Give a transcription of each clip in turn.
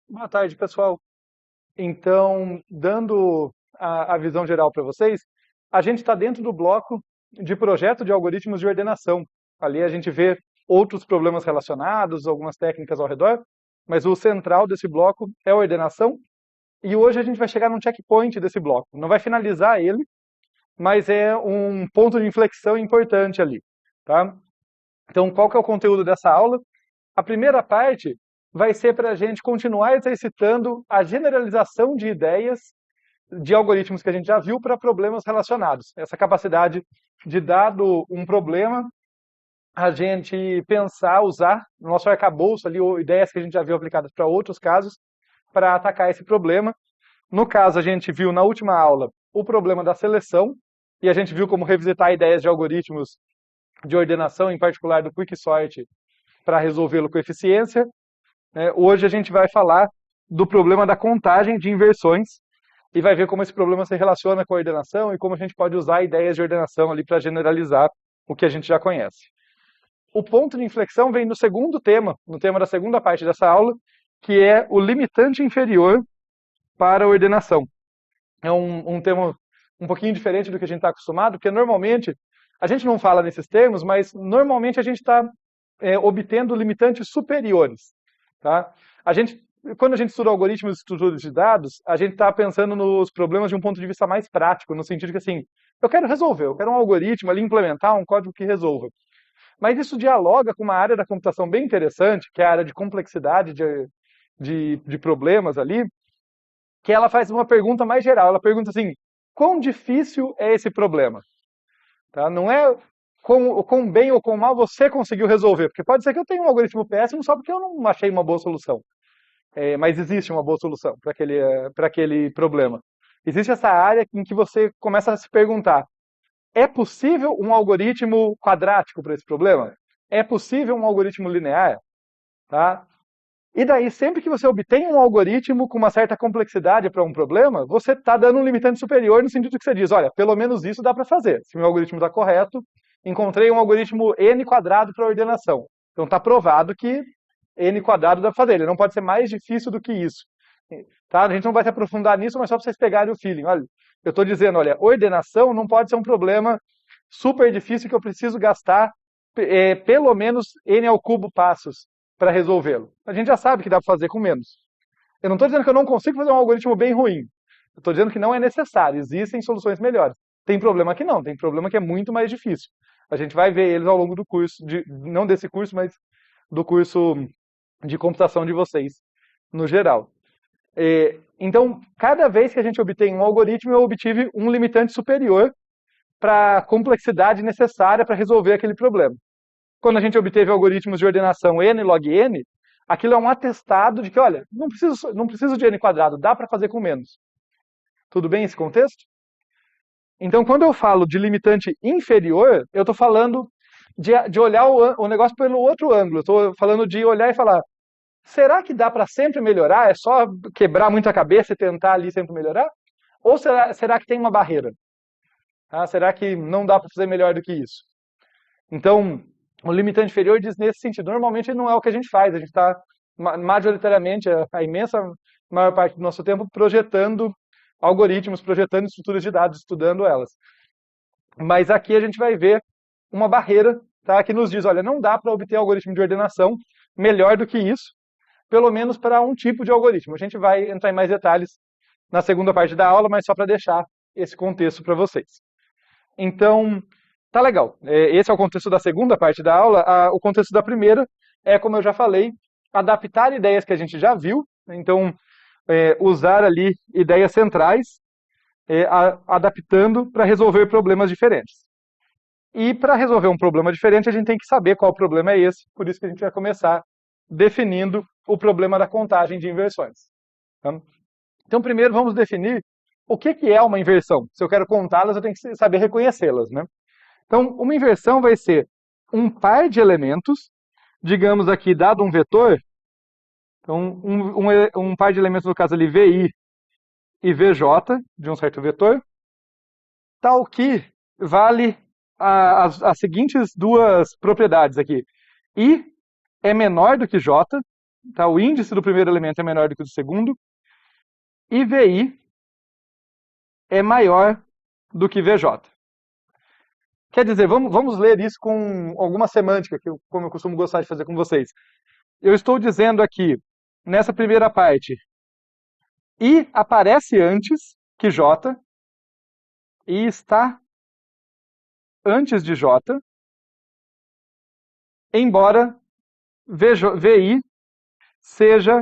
Boa tarde, pessoal. Então, dando a visão geral para vocês, a gente está dentro do bloco de projeto de algoritmos de ordenação. Ali a gente vê outros problemas relacionados, algumas técnicas ao redor, mas o central desse bloco é a ordenação. E hoje a gente vai chegar num checkpoint desse bloco. Não vai finalizar ele, mas é um ponto de inflexão importante ali, tá? Então, qual que é o conteúdo dessa aula? A primeira parte vai ser para a gente continuar exercitando a generalização de ideias de algoritmos que a gente já viu para problemas relacionados. Essa capacidade de, dado um problema, a gente pensar, usar no nosso arcabouço ali, ou ideias que a gente já viu aplicadas para outros casos, para atacar esse problema. No caso, a gente viu na última aula o problema da seleção, e a gente viu como revisitar ideias de algoritmos de ordenação, em particular do Quicksort, para resolvê-lo com eficiência. Hoje a gente vai falar do problema da contagem de inversões e vai ver como esse problema se relaciona com a ordenação e como a gente pode usar ideias de ordenação ali para generalizar o que a gente já conhece. O ponto de inflexão vem no segundo tema, no tema da segunda parte dessa aula, que é o limitante inferior para a ordenação. É um tema um pouquinho diferente do que a gente está acostumado, porque normalmente a gente não fala nesses termos, mas normalmente a gente está obtendo limitantes superiores. Tá? Quando a gente estuda algoritmos e estruturas de dados, a gente está pensando nos problemas de um ponto de vista mais prático, no sentido que assim, eu quero resolver, eu quero um algoritmo ali, implementar um código que resolva. Mas isso dialoga com uma área da computação bem interessante, que é a área de complexidade de problemas ali, que ela faz uma pergunta mais geral. Ela pergunta assim, quão difícil é esse problema? Tá? Não é quão bem ou quão mal você conseguiu resolver, porque pode ser que eu tenha um algoritmo péssimo só porque eu não achei uma boa solução. Mas existe uma boa solução para aquele problema. Existe essa área em que você começa a se perguntar, é possível um algoritmo quadrático para esse problema? É possível um algoritmo linear? Tá? E daí, sempre que você obtém um algoritmo com uma certa complexidade para um problema, você está dando um limitante superior no sentido que você diz, olha, pelo menos isso dá para fazer. Se o meu algoritmo está correto, encontrei um algoritmo n quadrado para ordenação. Então está provado que n quadrado dá para fazer. Ele não pode ser mais difícil do que isso. Tá? A gente não vai se aprofundar nisso, mas só para vocês pegarem o feeling. Olha, eu estou dizendo, olha, ordenação não pode ser um problema super difícil que eu preciso gastar pelo menos n ao cubo passos para resolvê-lo. A gente já sabe que dá para fazer com menos. Eu não estou dizendo que eu não consigo fazer um algoritmo bem ruim. Eu estou dizendo que não é necessário. Existem soluções melhores. Tem problema que não. Tem problema que é muito mais difícil. A gente vai ver eles ao longo do curso, não desse curso, mas do curso de computação de vocês, no geral. Então, cada vez que a gente obtém um algoritmo, eu obtive um limitante superior para a complexidade necessária para resolver aquele problema. Quando a gente obteve algoritmos de ordenação n log n, aquilo é um atestado de que, olha, não preciso de n quadrado, dá para fazer com menos. Tudo bem esse contexto? Então, quando eu falo de limitante inferior, eu estou falando de olhar o negócio pelo outro ângulo. Estou falando de olhar e falar, será que dá para sempre melhorar? É só quebrar muito a cabeça e tentar ali sempre melhorar? Ou será que tem uma barreira? Será que não dá para fazer melhor do que isso? Então, o limitante inferior diz nesse sentido. Normalmente não é o que a gente faz. A gente está, majoritariamente, a imensa maior parte do nosso tempo, projetando algoritmos, projetando estruturas de dados, estudando elas. Mas aqui a gente vai ver uma barreira, tá, que nos diz, olha, não dá para obter algoritmo de ordenação melhor do que isso, pelo menos para um tipo de algoritmo. A gente vai entrar em mais detalhes na segunda parte da aula, mas só para deixar esse contexto para vocês. Então, tá legal. Esse é o contexto da segunda parte da aula. O contexto da primeira é, como eu já falei, adaptar ideias que a gente já viu. Então, usar ali ideias centrais, adaptando para resolver problemas diferentes. E para resolver um problema diferente, a gente tem que saber qual problema é esse. Por isso que a gente vai começar definindo o problema da contagem de inversões. Tá? Então, primeiro vamos definir o que é uma inversão. Se eu quero contá-las, eu tenho que saber reconhecê-las, né? Então, uma inversão vai ser um par de elementos, digamos aqui, dado um vetor, então um par de elementos, no caso ali, VI e VJ, de um certo vetor, tal que vale as seguintes duas propriedades aqui. I é menor do que J, tá? O índice do primeiro elemento é menor do que o do segundo, e VI é maior do que VJ. Quer dizer, vamos ler isso com alguma semântica, como eu costumo gostar de fazer com vocês. Eu estou dizendo aqui, nessa primeira parte, I aparece antes que J, I está antes de J, embora VI seja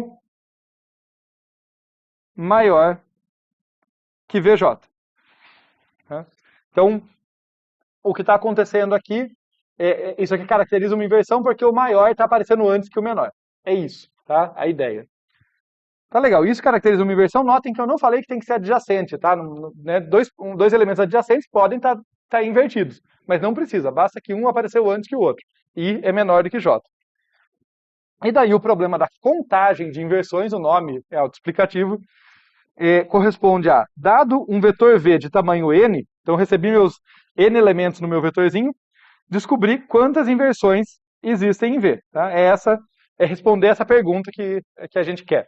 maior que VJ. Então, o que está acontecendo aqui, isso aqui caracteriza uma inversão porque o maior está aparecendo antes que o menor. É isso, tá? A ideia. Tá legal, isso caracteriza uma inversão. Notem que eu não falei que tem que ser adjacente, tá? Né? Dois elementos adjacentes podem estar invertidos, mas não precisa, basta que um apareceu antes que o outro. I é menor do que J. E daí o problema da contagem de inversões, o nome é autoexplicativo, corresponde a, dado um vetor V de tamanho n, então eu recebi meus n elementos no meu vetorzinho, descobrir quantas inversões existem em V. Tá? É responder essa pergunta que a gente quer.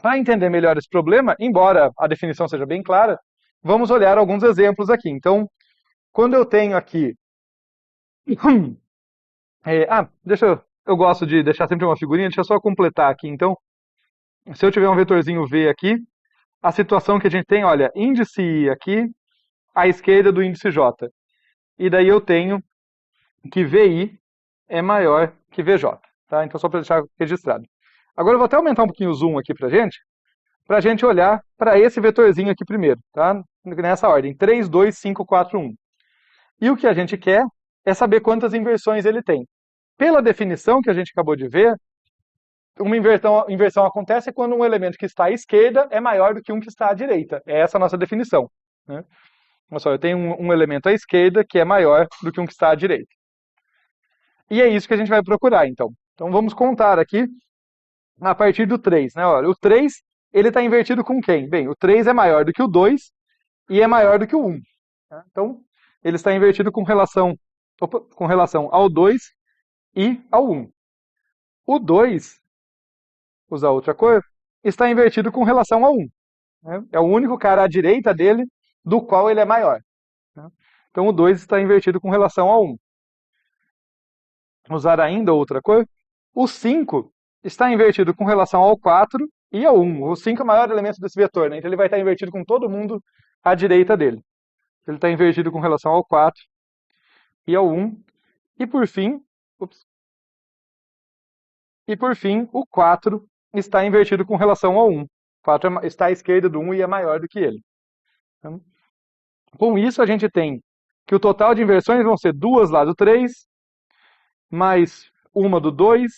Para entender melhor esse problema, embora a definição seja bem clara, vamos olhar alguns exemplos aqui. Então, quando eu tenho aqui... eu gosto de deixar sempre uma figurinha, deixa eu só completar aqui. Então, se eu tiver um vetorzinho V aqui, a situação que a gente tem, olha, índice I aqui, à esquerda do índice J. E daí eu tenho que VI é maior que VJ. Tá? Então, só para deixar registrado. Agora eu vou até aumentar um pouquinho o zoom aqui para a gente olhar para esse vetorzinho aqui primeiro, tá? Nessa ordem, 3, 2, 5, 4, 1. E o que a gente quer é saber quantas inversões ele tem. Pela definição que a gente acabou de ver, uma inversão acontece quando um elemento que está à esquerda é maior do que um que está à direita. É essa a nossa definição. Né? Olha só, eu tenho um elemento à esquerda que é maior do que um que está à direita. E é isso que a gente vai procurar, então. Então vamos contar aqui a partir do 3. Né? Olha, o 3 ele está invertido com quem? Bem, o 3 é maior do que o 2 e é maior do que o 1. Tá? Então, ele está invertido com relação ao 2 e ao 1. O 2, usar outra cor, está invertido com relação ao 1. Né? É o único cara à direita dele do qual ele é maior. Né? Então, o 2 está invertido com relação ao 1. Usar ainda outra cor. O 5 está invertido com relação ao 4 e ao 1. O 5 é o maior elemento desse vetor, né? Então ele vai estar invertido com todo mundo à direita dele. Ele está invertido com relação ao 4 e ao 1. E por fim, o 4 está invertido com relação ao 1. O 4 está à esquerda do 1 e é maior do que ele. Então, com isso, a gente tem que o total de inversões vão ser 2 lá do 3, mais uma do 2,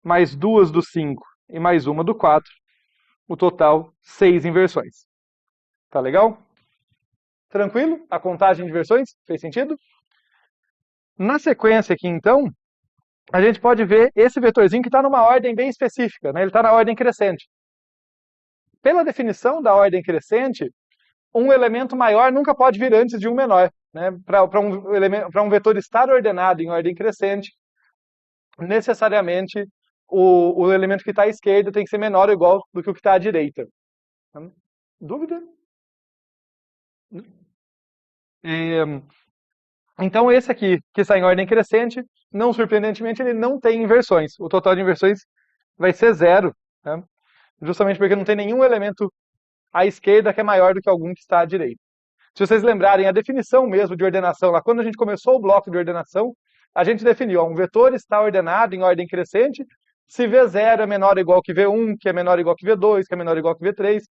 mais 2 do 5 e mais uma do 4. O total, 6 inversões. Tá legal? Tranquilo? A contagem de inversões? Fez sentido? Na sequência aqui, então, a gente pode ver esse vetorzinho que está numa ordem bem específica. Né? Ele está na ordem crescente. Pela definição da ordem crescente, um elemento maior nunca pode vir antes de um menor. Né? Para um vetor estar ordenado em ordem crescente, necessariamente o elemento que está à esquerda tem que ser menor ou igual do que o que está à direita. Dúvida? Então esse aqui, que está em ordem crescente, não surpreendentemente, ele não tem inversões. O total de inversões vai ser 0. Né? Justamente porque não tem nenhum elemento à esquerda que é maior do que algum que está à direita. Se vocês lembrarem a definição mesmo de ordenação, lá quando a gente começou o bloco de ordenação, a gente definiu, um vetor está ordenado em ordem crescente se V0 é menor ou igual que V1, que é menor ou igual que V2, que é menor ou igual que V3,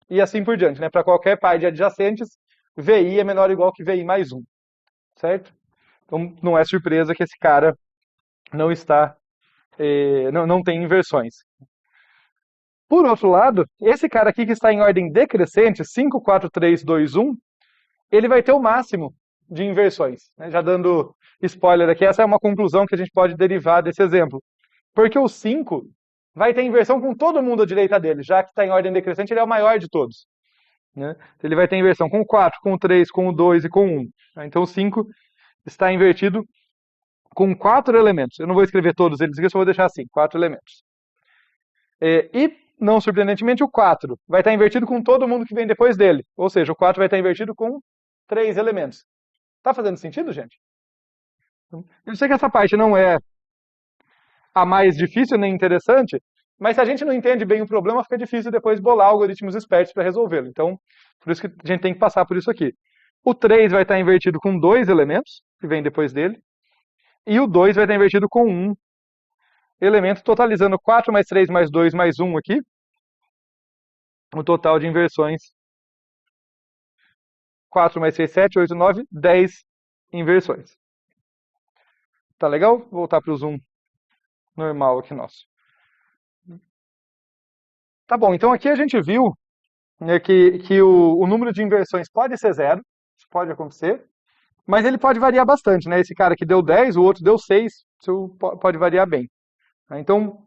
e assim por diante. Né? Para qualquer par de adjacentes, VI é menor ou igual que VI mais 1. Certo? Então não é surpresa que esse cara não está, não tem inversões. Por outro lado, esse cara aqui que está em ordem decrescente, 5, 4, 3, 2, 1, ele vai ter o máximo de inversões. Né? Já dando spoiler aqui, essa é uma conclusão que a gente pode derivar desse exemplo. Porque o 5 vai ter inversão com todo mundo à direita dele, já que está em ordem decrescente, ele é o maior de todos. Né? Ele vai ter inversão com o 4, com o 3, com o 2 e com o 1. Então o 5 está invertido com 4 elementos. Eu não vou escrever todos eles aqui, só vou deixar assim, 4 elementos. E, não surpreendentemente, o 4 vai estar invertido com todo mundo que vem depois dele. Ou seja, o 4 vai estar invertido com 3 elementos. Tá fazendo sentido, gente? Eu sei que essa parte não é a mais difícil nem interessante, mas se a gente não entende bem o problema, fica difícil depois bolar algoritmos espertos para resolvê-lo. Então, por isso que a gente tem que passar por isso aqui. O 3 vai estar invertido com 2 elementos, que vem depois dele, e o 2 vai estar invertido com 1 elemento, totalizando 4 mais 3 mais 2 mais 1 aqui, o total de inversões 4 mais 6, 7, 8, 9, 10 inversões. Tá legal? Vou voltar para o zoom normal aqui nosso. Tá bom, então aqui a gente viu, né, que o número de inversões pode ser 0, isso pode acontecer, mas ele pode variar bastante, né? Esse cara aqui deu 10, o outro deu 6, isso pode variar bem. Então,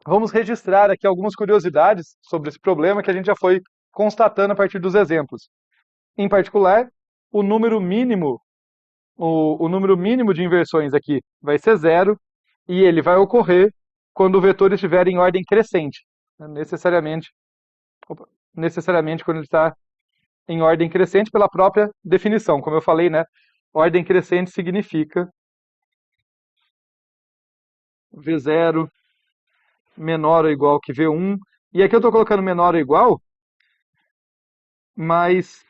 vamos registrar aqui algumas curiosidades sobre esse problema que a gente já foi constatando a partir dos exemplos. Em particular, o número mínimo de inversões aqui vai ser 0 e ele vai ocorrer quando o vetor estiver em ordem crescente. Necessariamente quando ele está em ordem crescente pela própria definição. Como eu falei, né? Ordem crescente significa V0 menor ou igual que V1. E aqui eu estou colocando menor ou igual, mas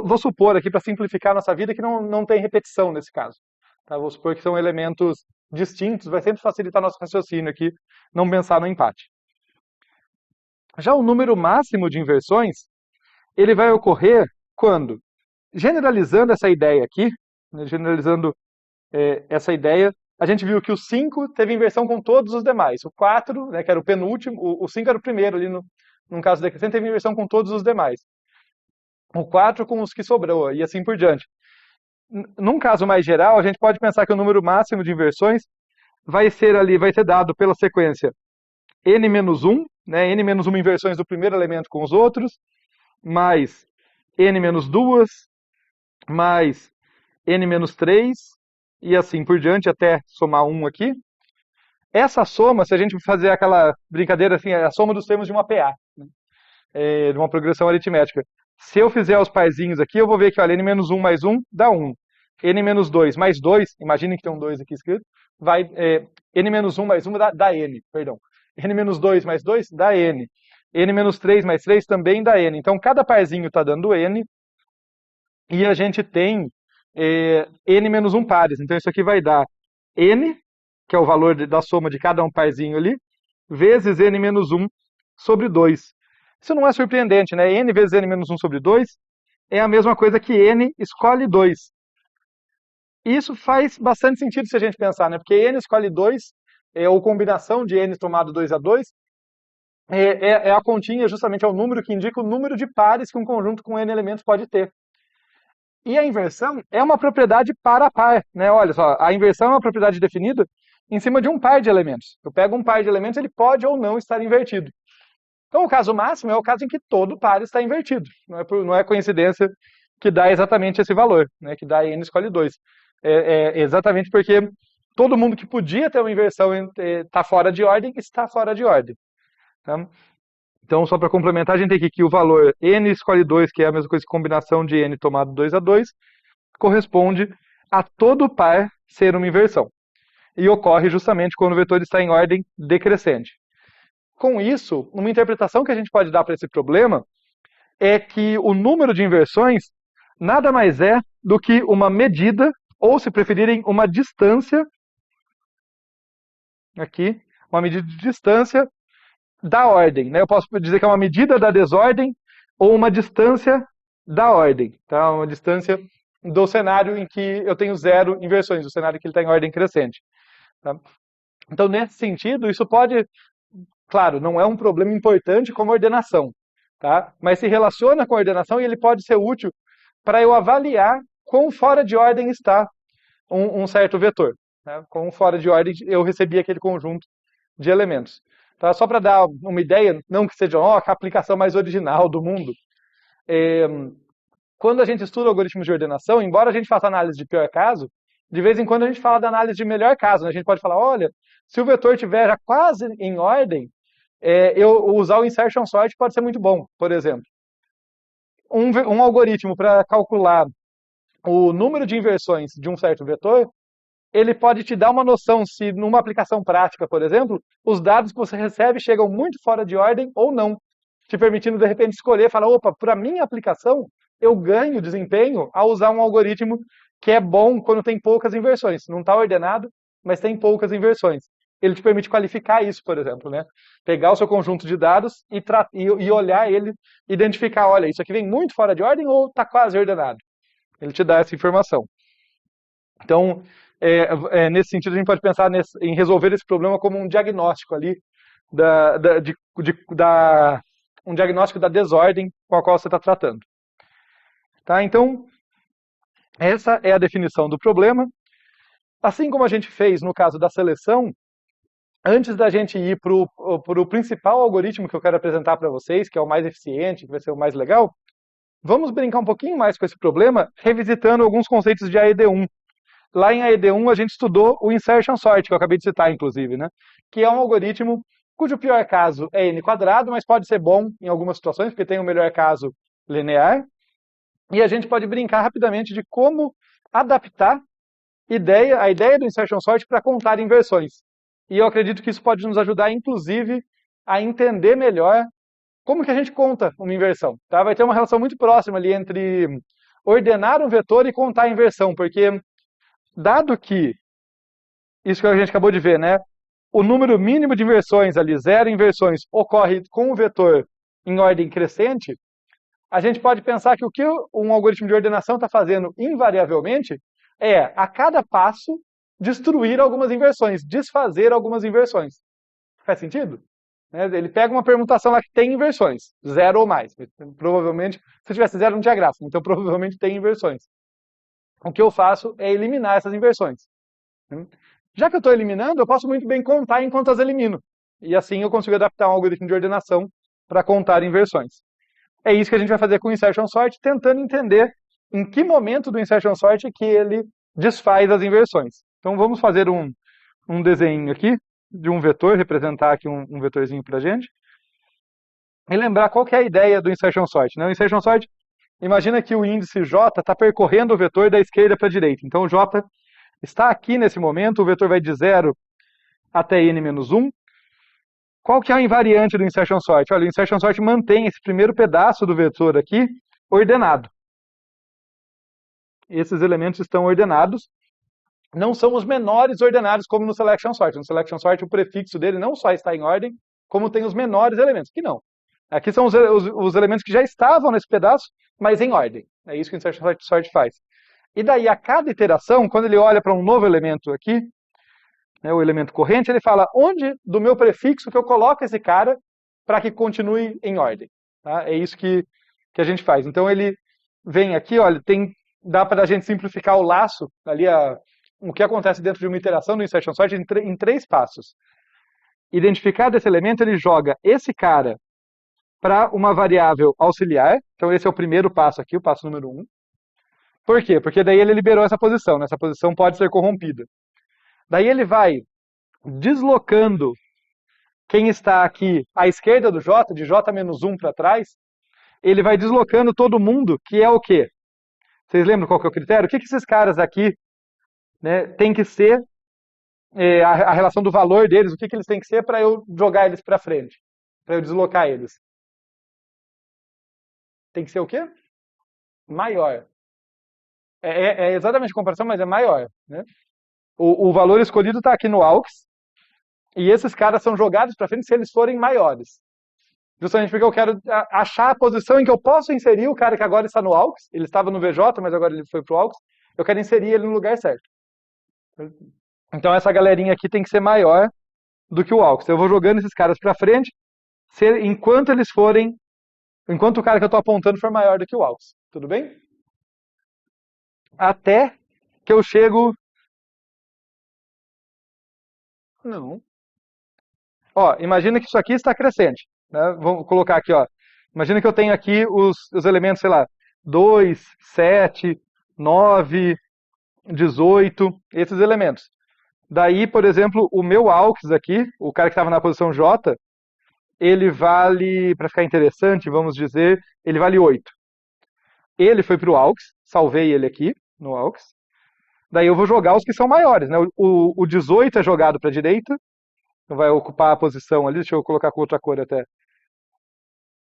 vou supor aqui, para simplificar a nossa vida, que não tem repetição nesse caso. Tá? Vou supor que são elementos distintos, vai sempre facilitar nosso raciocínio aqui, não pensar no empate. Já o número máximo de inversões, ele vai ocorrer quando, generalizando essa ideia aqui, né, essa ideia, a gente viu que o 5 teve inversão com todos os demais. O 4, né, que era o penúltimo, o 5 era o primeiro ali, no caso decrescente, teve inversão com todos os demais. O 4 com os que sobrou, e assim por diante. Num caso mais geral, a gente pode pensar que o número máximo de inversões vai ser dado pela sequência n-1, né, n-1 inversões do primeiro elemento com os outros, mais n-2, mais n-3, e assim por diante, até somar 1 aqui. Essa soma, se a gente fazer aquela brincadeira assim, é a soma dos termos de uma PA, né, de uma progressão aritmética. Se eu fizer os parzinhos aqui, eu vou ver que olha, n-1 mais 1 dá 1. n-2 mais 2, imaginem que tem um 2 aqui escrito, n-1 mais 1 dá n, perdão. n-2 mais 2 dá n. n-3 mais 3 também dá n. Então, cada parzinho está dando n, e a gente tem n-1 pares. Então, isso aqui vai dar n, que é o valor da soma de cada um parzinho ali, vezes n-1 sobre 2. Isso não é surpreendente, né? N vezes n-1 sobre 2 é a mesma coisa que n escolhe 2. Isso faz bastante sentido se a gente pensar, né? Porque n escolhe 2, ou combinação de n tomado 2 a 2, é a continha, justamente é o número que indica o número de pares que um conjunto com n elementos pode ter. E a inversão é uma propriedade para par, né? Olha só, a inversão é uma propriedade definida em cima de um par de elementos. Eu pego um par de elementos, ele pode ou não estar invertido. Então, o caso máximo é o caso em que todo par está invertido. Não é coincidência que dá exatamente esse valor, né? Que dá n escolhe 2. Exatamente porque todo mundo que podia ter uma inversão está fora de ordem, está fora de ordem. Tá? Então, só para complementar, a gente tem aqui que o valor n escolhe 2, que é a mesma coisa que combinação de n tomado 2 a 2, corresponde a todo par ser uma inversão. E ocorre justamente quando o vetor está em ordem decrescente. Com isso, uma interpretação que a gente pode dar para esse problema é que o número de inversões nada mais é do que uma medida, ou se preferirem, uma distância, aqui, uma medida de distância da ordem. Né? Eu posso dizer que é uma medida da desordem ou uma distância da ordem. Tá? Uma distância do cenário em que eu tenho 0 inversões, do cenário em que ele está em ordem crescente. Tá? Então, nesse sentido, isso pode... Claro, não é um problema importante como ordenação, tá? Mas se relaciona com a ordenação e ele pode ser útil para eu avaliar quão fora de ordem está um certo vetor. Né? Quão fora de ordem eu recebi aquele conjunto de elementos. Tá? Só para dar uma ideia, não que seja a aplicação mais original do mundo, quando a gente estuda algoritmos de ordenação, embora a gente faça análise de pior caso, De vez em quando a gente fala da análise de melhor caso, né? A gente pode falar, olha, se o vetor estiver já quase em ordem, eu usar o insertion sort pode ser muito bom, por exemplo. Um algoritmo para calcular o número de inversões de um certo vetor, ele pode te dar uma noção se numa aplicação prática, por exemplo, os dados que você recebe chegam muito fora de ordem ou não, te permitindo de repente escolher, falar, opa, para minha aplicação eu ganho desempenho ao usar um algoritmo que é bom quando tem poucas inversões. Não está ordenado, mas tem poucas inversões. Ele te permite qualificar isso, por exemplo, né? Pegar o seu conjunto de dados e olhar ele, identificar, olha, isso aqui vem muito fora de ordem ou está quase ordenado. Ele te dá essa informação. Então, nesse sentido, a gente pode pensar em resolver esse problema como um diagnóstico ali, um diagnóstico da desordem com a qual você está tratando. Tá? Então, essa é a definição do problema. Assim como a gente fez no caso da seleção, antes da gente ir para o principal algoritmo que eu quero apresentar para vocês, que é o mais eficiente, que vai ser o mais legal, vamos brincar um pouquinho mais com esse problema, revisitando alguns conceitos de AED1. Lá em AED1 a gente estudou o insertion sort, que eu acabei de citar, inclusive, né? Que é um algoritmo cujo pior caso é n², mas pode ser bom em algumas situações, porque tem o melhor caso linear. E a gente pode brincar rapidamente de como adaptar a ideia do insertion sort para contar inversões. E eu acredito que isso pode nos ajudar, inclusive, a entender melhor como que a gente conta uma inversão. Tá? Vai ter uma relação muito próxima ali entre ordenar um vetor e contar a inversão, porque dado que, isso que a gente acabou de ver, né? O número mínimo de inversões ali, 0 inversões, ocorre com o vetor em ordem crescente, a gente pode pensar que o que um algoritmo de ordenação está fazendo invariavelmente é, a cada passo, destruir algumas inversões, desfazer algumas inversões. Faz sentido? Ele pega uma permutação lá que tem inversões, 0 ou mais. Provavelmente, se tivesse 0 não tinha graça, então provavelmente tem inversões. O que eu faço é eliminar essas inversões. Já que eu estou eliminando, eu posso muito bem contar enquanto as elimino. E assim eu consigo adaptar um algoritmo de ordenação para contar inversões. É isso que a gente vai fazer com o insertion sort, tentando entender em que momento do insertion sort que ele desfaz as inversões. Então vamos fazer um desenho aqui de um vetor, representar aqui um vetorzinho para a gente. E lembrar qual que é a ideia do insertion sort. Né? O insertion sort, imagina que o índice J está percorrendo o vetor da esquerda para a direita. Então o J está aqui nesse momento, o vetor vai de 0 até n-1. Qual que é a invariante do insertion sort? Olha, o insertion sort mantém esse primeiro pedaço do vetor aqui ordenado. Esses elementos estão ordenados. Não são os menores ordenados como no selection sort. No selection sort o prefixo dele não só está em ordem, como tem os menores elementos. Aqui não. Aqui são os elementos que já estavam nesse pedaço, mas em ordem. É isso que o insertion sort faz. E daí, a cada iteração, quando ele olha para um novo elemento aqui, né, o elemento corrente, ele fala onde do meu prefixo que eu coloco esse cara para que continue em ordem. Tá? É isso que a gente faz. Então ele vem aqui, olha, dá para a gente simplificar o laço, ali o que acontece dentro de uma iteração do insertion sort em 3 passos. Identificado esse elemento, ele joga esse cara para uma variável auxiliar. Então esse é o primeiro passo aqui, o passo número 1. Por quê? Porque daí ele liberou essa posição, né? Essa posição pode ser corrompida. Daí ele vai deslocando quem está aqui à esquerda do J, de J-1 para trás, ele vai deslocando todo mundo, que é o quê? Vocês lembram qual que é o critério? O que esses caras aqui, né, tem que ser, a relação do valor deles, o que eles têm que ser para eu jogar eles para frente, para eu deslocar eles? Tem que ser o quê? Maior. É exatamente a comparação, mas é maior. Né? O valor escolhido está aqui no AUX, e esses caras são jogados para frente se eles forem maiores. Justamente porque eu quero achar a posição em que eu posso inserir o cara que agora está no AUX, ele estava no VJ, mas agora ele foi para o AUX, eu quero inserir ele no lugar certo. Então essa galerinha aqui tem que ser maior do que o AUX. Eu vou jogando esses caras para frente, enquanto o cara que eu estou apontando for maior do que o AUX. Tudo bem? Até que eu chego... Não. Ó, imagina que isso aqui está crescente. Né? Vamos colocar aqui, ó. Imagina que eu tenho aqui os elementos, sei lá, 2, 7, 9, 18, esses elementos. Daí, por exemplo, o meu AUX aqui, o cara que estava na posição J, ele vale, para ficar interessante, vamos dizer, ele vale 8. Ele foi para o AUX, salvei ele aqui no AUX. Daí eu vou jogar os que são maiores, né? O 18 é jogado para a direita, então vai ocupar a posição ali, deixa eu colocar com outra cor até.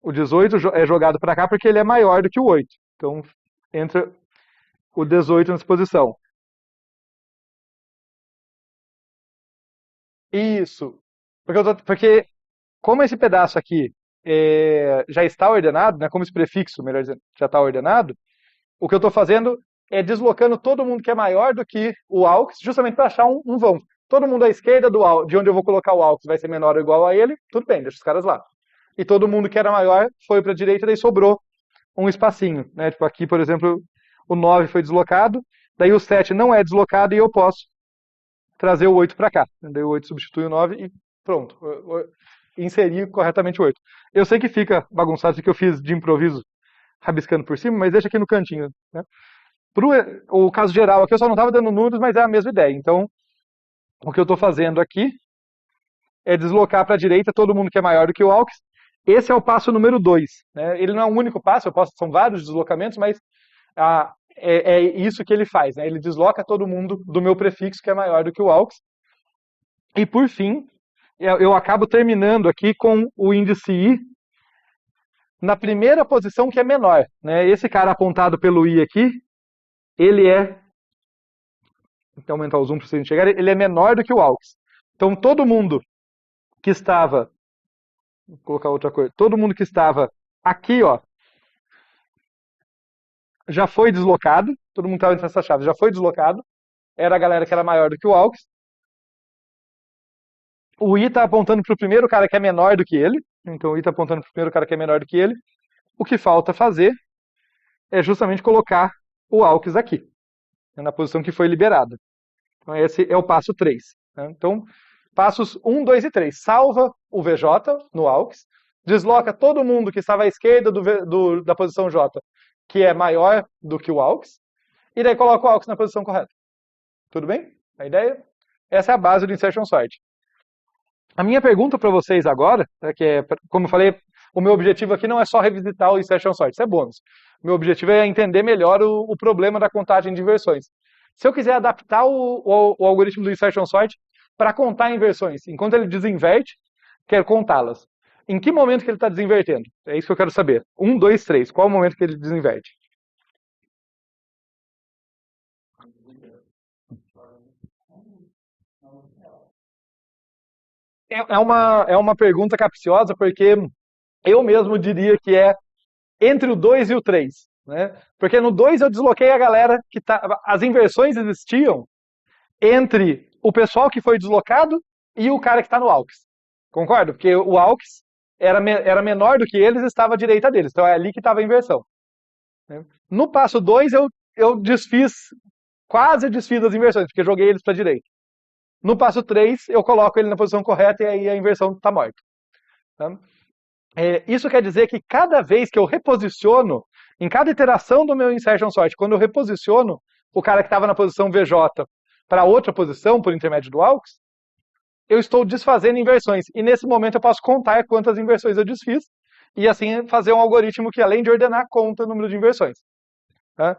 O 18 é jogado para cá porque ele é maior do que o 8. Então entra o 18 nessa posição. Isso. Porque como esse pedaço aqui já está ordenado, né, como esse prefixo, melhor dizendo, já está ordenado, o que eu estou fazendo é deslocando todo mundo que é maior do que o AUX, justamente para achar um vão. Todo mundo à esquerda de onde eu vou colocar o AUX vai ser menor ou igual a ele, tudo bem, deixa os caras lá. E todo mundo que era maior foi para a direita, daí sobrou um espacinho. Né? Tipo aqui, por exemplo, o 9 foi deslocado, daí o 7 não é deslocado e eu posso trazer o 8 para cá. Daí o 8 substitui o 9 e pronto. Inserir corretamente o 8. Eu sei que fica bagunçado, isso que eu fiz de improviso, rabiscando por cima, mas deixa aqui no cantinho. Né? O caso geral aqui eu só não estava dando números, mas é a mesma ideia. Então, o que eu estou fazendo aqui é deslocar para a direita todo mundo que é maior do que o AUX. Esse é o passo número 2. Né? Ele não é um único passo, são vários deslocamentos, mas é isso que ele faz. Né? Ele desloca todo mundo do meu prefixo que é maior do que o AUX. E por fim, eu acabo terminando aqui com o índice I na primeira posição que é menor. Né? Esse cara apontado pelo I aqui, ele é, então aumentar o zoom para vocês enxergarem, ele é menor do que o AUX. Então todo mundo que estava, vou colocar outra cor, todo mundo que estava aqui, ó, já foi deslocado, todo mundo estava entre essas chaves, já foi deslocado, era a galera que era maior do que o AUX. O I está apontando para o primeiro cara que é menor do que ele, então o I está apontando para o primeiro cara que é menor do que ele. O que falta fazer é justamente colocar o AUX aqui, na posição que foi liberada. Então esse é o passo 3. Né? Então, passos 1, 2 e 3. Salva o VJ no AUX, desloca todo mundo que estava à esquerda da posição J, que é maior do que o AUX, e daí coloca o AUX na posição correta. Tudo bem? A ideia? Essa é a base do Insertion Sort. A minha pergunta para vocês agora, como eu falei, o meu objetivo aqui não é só revisitar o Insertion Sort, isso é bônus. Meu objetivo é entender melhor o problema da contagem de inversões. Se eu quiser adaptar o algoritmo do Insertion Sort para contar inversões, enquanto ele desinverte, quero contá-las. Em que momento que ele está desinvertendo? É isso que eu quero saber. 1, 2, 3. Qual é o momento que ele desinverte? É uma pergunta capciosa, porque eu mesmo diria que é entre o 2 e o 3. Né? Porque no 2 eu desloquei a galera que tá. As inversões existiam entre o pessoal que foi deslocado e o cara que está no AUX. Concordo? Porque o AUX era menor do que eles e estava à direita deles. Então é ali que estava a inversão. Né? No passo 2 eu quase desfiz as inversões, porque eu joguei eles para a direita. No passo 3 eu coloco ele na posição correta e aí a inversão está morta. Tá? Isso quer dizer que cada vez que eu reposiciono, em cada iteração do meu insertion sort, quando eu reposiciono o cara que estava na posição VJ para outra posição, por intermédio do AUX, eu estou desfazendo inversões. E nesse momento eu posso contar quantas inversões eu desfiz, e assim fazer um algoritmo que, além de ordenar, conta o número de inversões. Tá?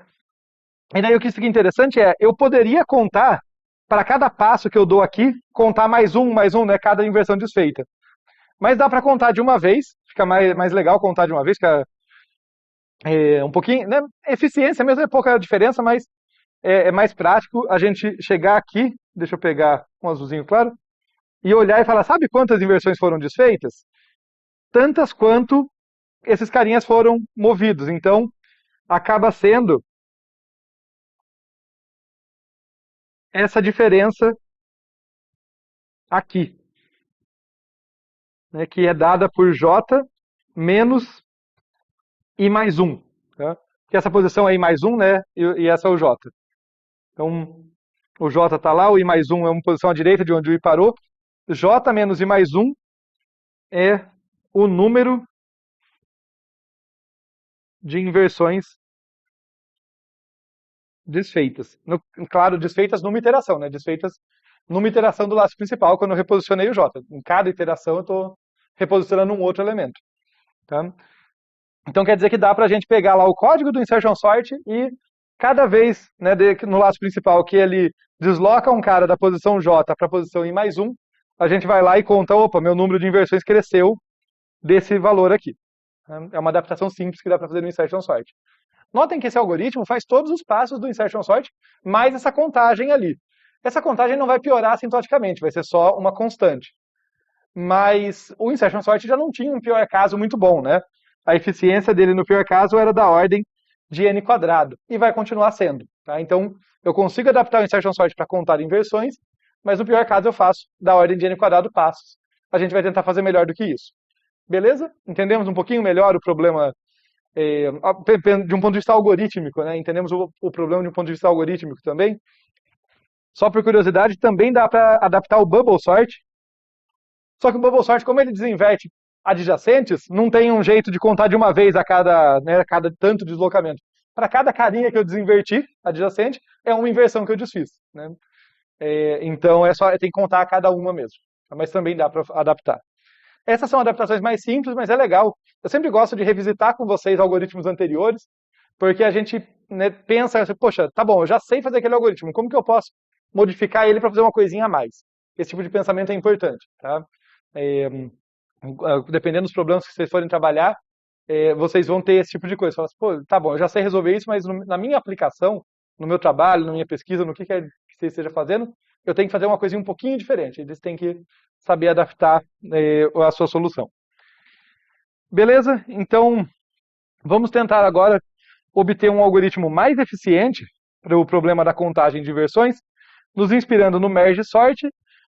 E daí o que fica interessante é, eu poderia contar, para cada passo que eu dou aqui, contar mais um, né, cada inversão desfeita. Mas dá para contar de uma vez, fica mais legal contar de uma vez, fica um pouquinho, né, eficiência mesmo é pouca diferença, mas é mais prático a gente chegar aqui, deixa eu pegar um azulzinho claro, e olhar e falar, sabe quantas inversões foram desfeitas? Tantas quanto esses carinhas foram movidos. Então, acaba sendo essa diferença aqui, né, que é dada por J menos I mais 1. Tá? Que essa posição é I mais 1, né, e essa é o J. Então, o J está lá, o I mais 1 é uma posição à direita de onde o I parou. J menos I mais 1 é o número de inversões desfeitas. Claro, desfeitas numa iteração, né? Desfeitas numa iteração do laço principal, quando eu reposicionei o J. Em cada iteração eu estou reposicionando um outro elemento. Tá? Então quer dizer que dá para a gente pegar lá o código do insertion sort e cada vez, né, no laço principal que ele desloca um cara da posição J para a posição I mais 1, a gente vai lá e conta, opa, meu número de inversões cresceu desse valor aqui. É uma adaptação simples que dá para fazer no insertion sort. Notem que esse algoritmo faz todos os passos do insertion sort, mais essa contagem ali. Essa contagem não vai piorar assintoticamente, vai ser só uma constante. Mas o insertion sort já não tinha um pior caso muito bom, né? A eficiência dele no pior caso era da ordem de n quadrado, e vai continuar sendo. Tá? Então, eu consigo adaptar o insertion sort para contar inversões, mas no pior caso eu faço da ordem de n quadrado passos. A gente vai tentar fazer melhor do que isso. Beleza? Entendemos um pouquinho melhor o problema de um ponto de vista algorítmico, né? Entendemos o problema de um ponto de vista algorítmico também. Só por curiosidade, também dá para adaptar o bubble sort. Só que o bubble sort, como ele desinverte adjacentes, não tem um jeito de contar de uma vez a cada tanto deslocamento. Para cada carinha que eu desinverti adjacente, é uma inversão que eu desfiz. Né? Então tem que contar a cada uma mesmo. Mas também dá para adaptar. Essas são adaptações mais simples, mas é legal. Eu sempre gosto de revisitar com vocês algoritmos anteriores, porque a gente, né, pensa assim, poxa, tá bom, eu já sei fazer aquele algoritmo, como que eu posso modificar ele para fazer uma coisinha a mais? Esse tipo de pensamento é importante. Tá? Dependendo dos problemas que vocês forem trabalhar, vocês vão ter esse tipo de coisa. Fala assim, pô, tá bom, eu já sei resolver isso, mas na minha aplicação, no meu trabalho, na minha pesquisa, no que quer que você esteja fazendo, eu tenho que fazer uma coisinha um pouquinho diferente. Eles têm que saber adaptar a sua solução. Beleza? Então, vamos tentar agora obter um algoritmo mais eficiente para o problema da contagem de versões, nos inspirando no merge sort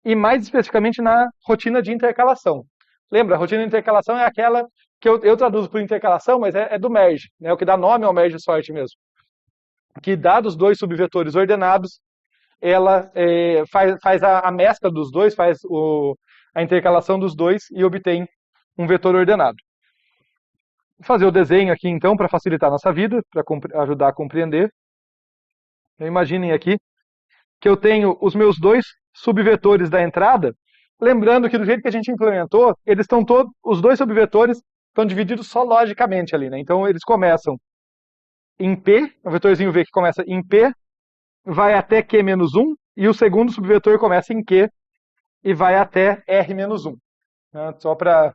e mais especificamente na rotina de intercalação. Lembra, a rotina de intercalação é aquela que eu traduzo por intercalação, mas é do merge, né, o que dá nome ao merge sort mesmo. Que dados dois subvetores ordenados, ela faz a mescla dos dois, faz a intercalação dos dois e obtém um vetor ordenado. Vou fazer o desenho aqui então para facilitar a nossa vida, para ajudar a compreender. Então, imaginem aqui que eu tenho os meus dois subvetores da entrada, lembrando que do jeito que a gente implementou, eles estão todos, os dois subvetores estão divididos só logicamente ali, né? Então eles começam em P, o vetorzinho V que começa em P, vai até Q-1, e o segundo subvetor começa em Q e vai até R-1. Né? Só para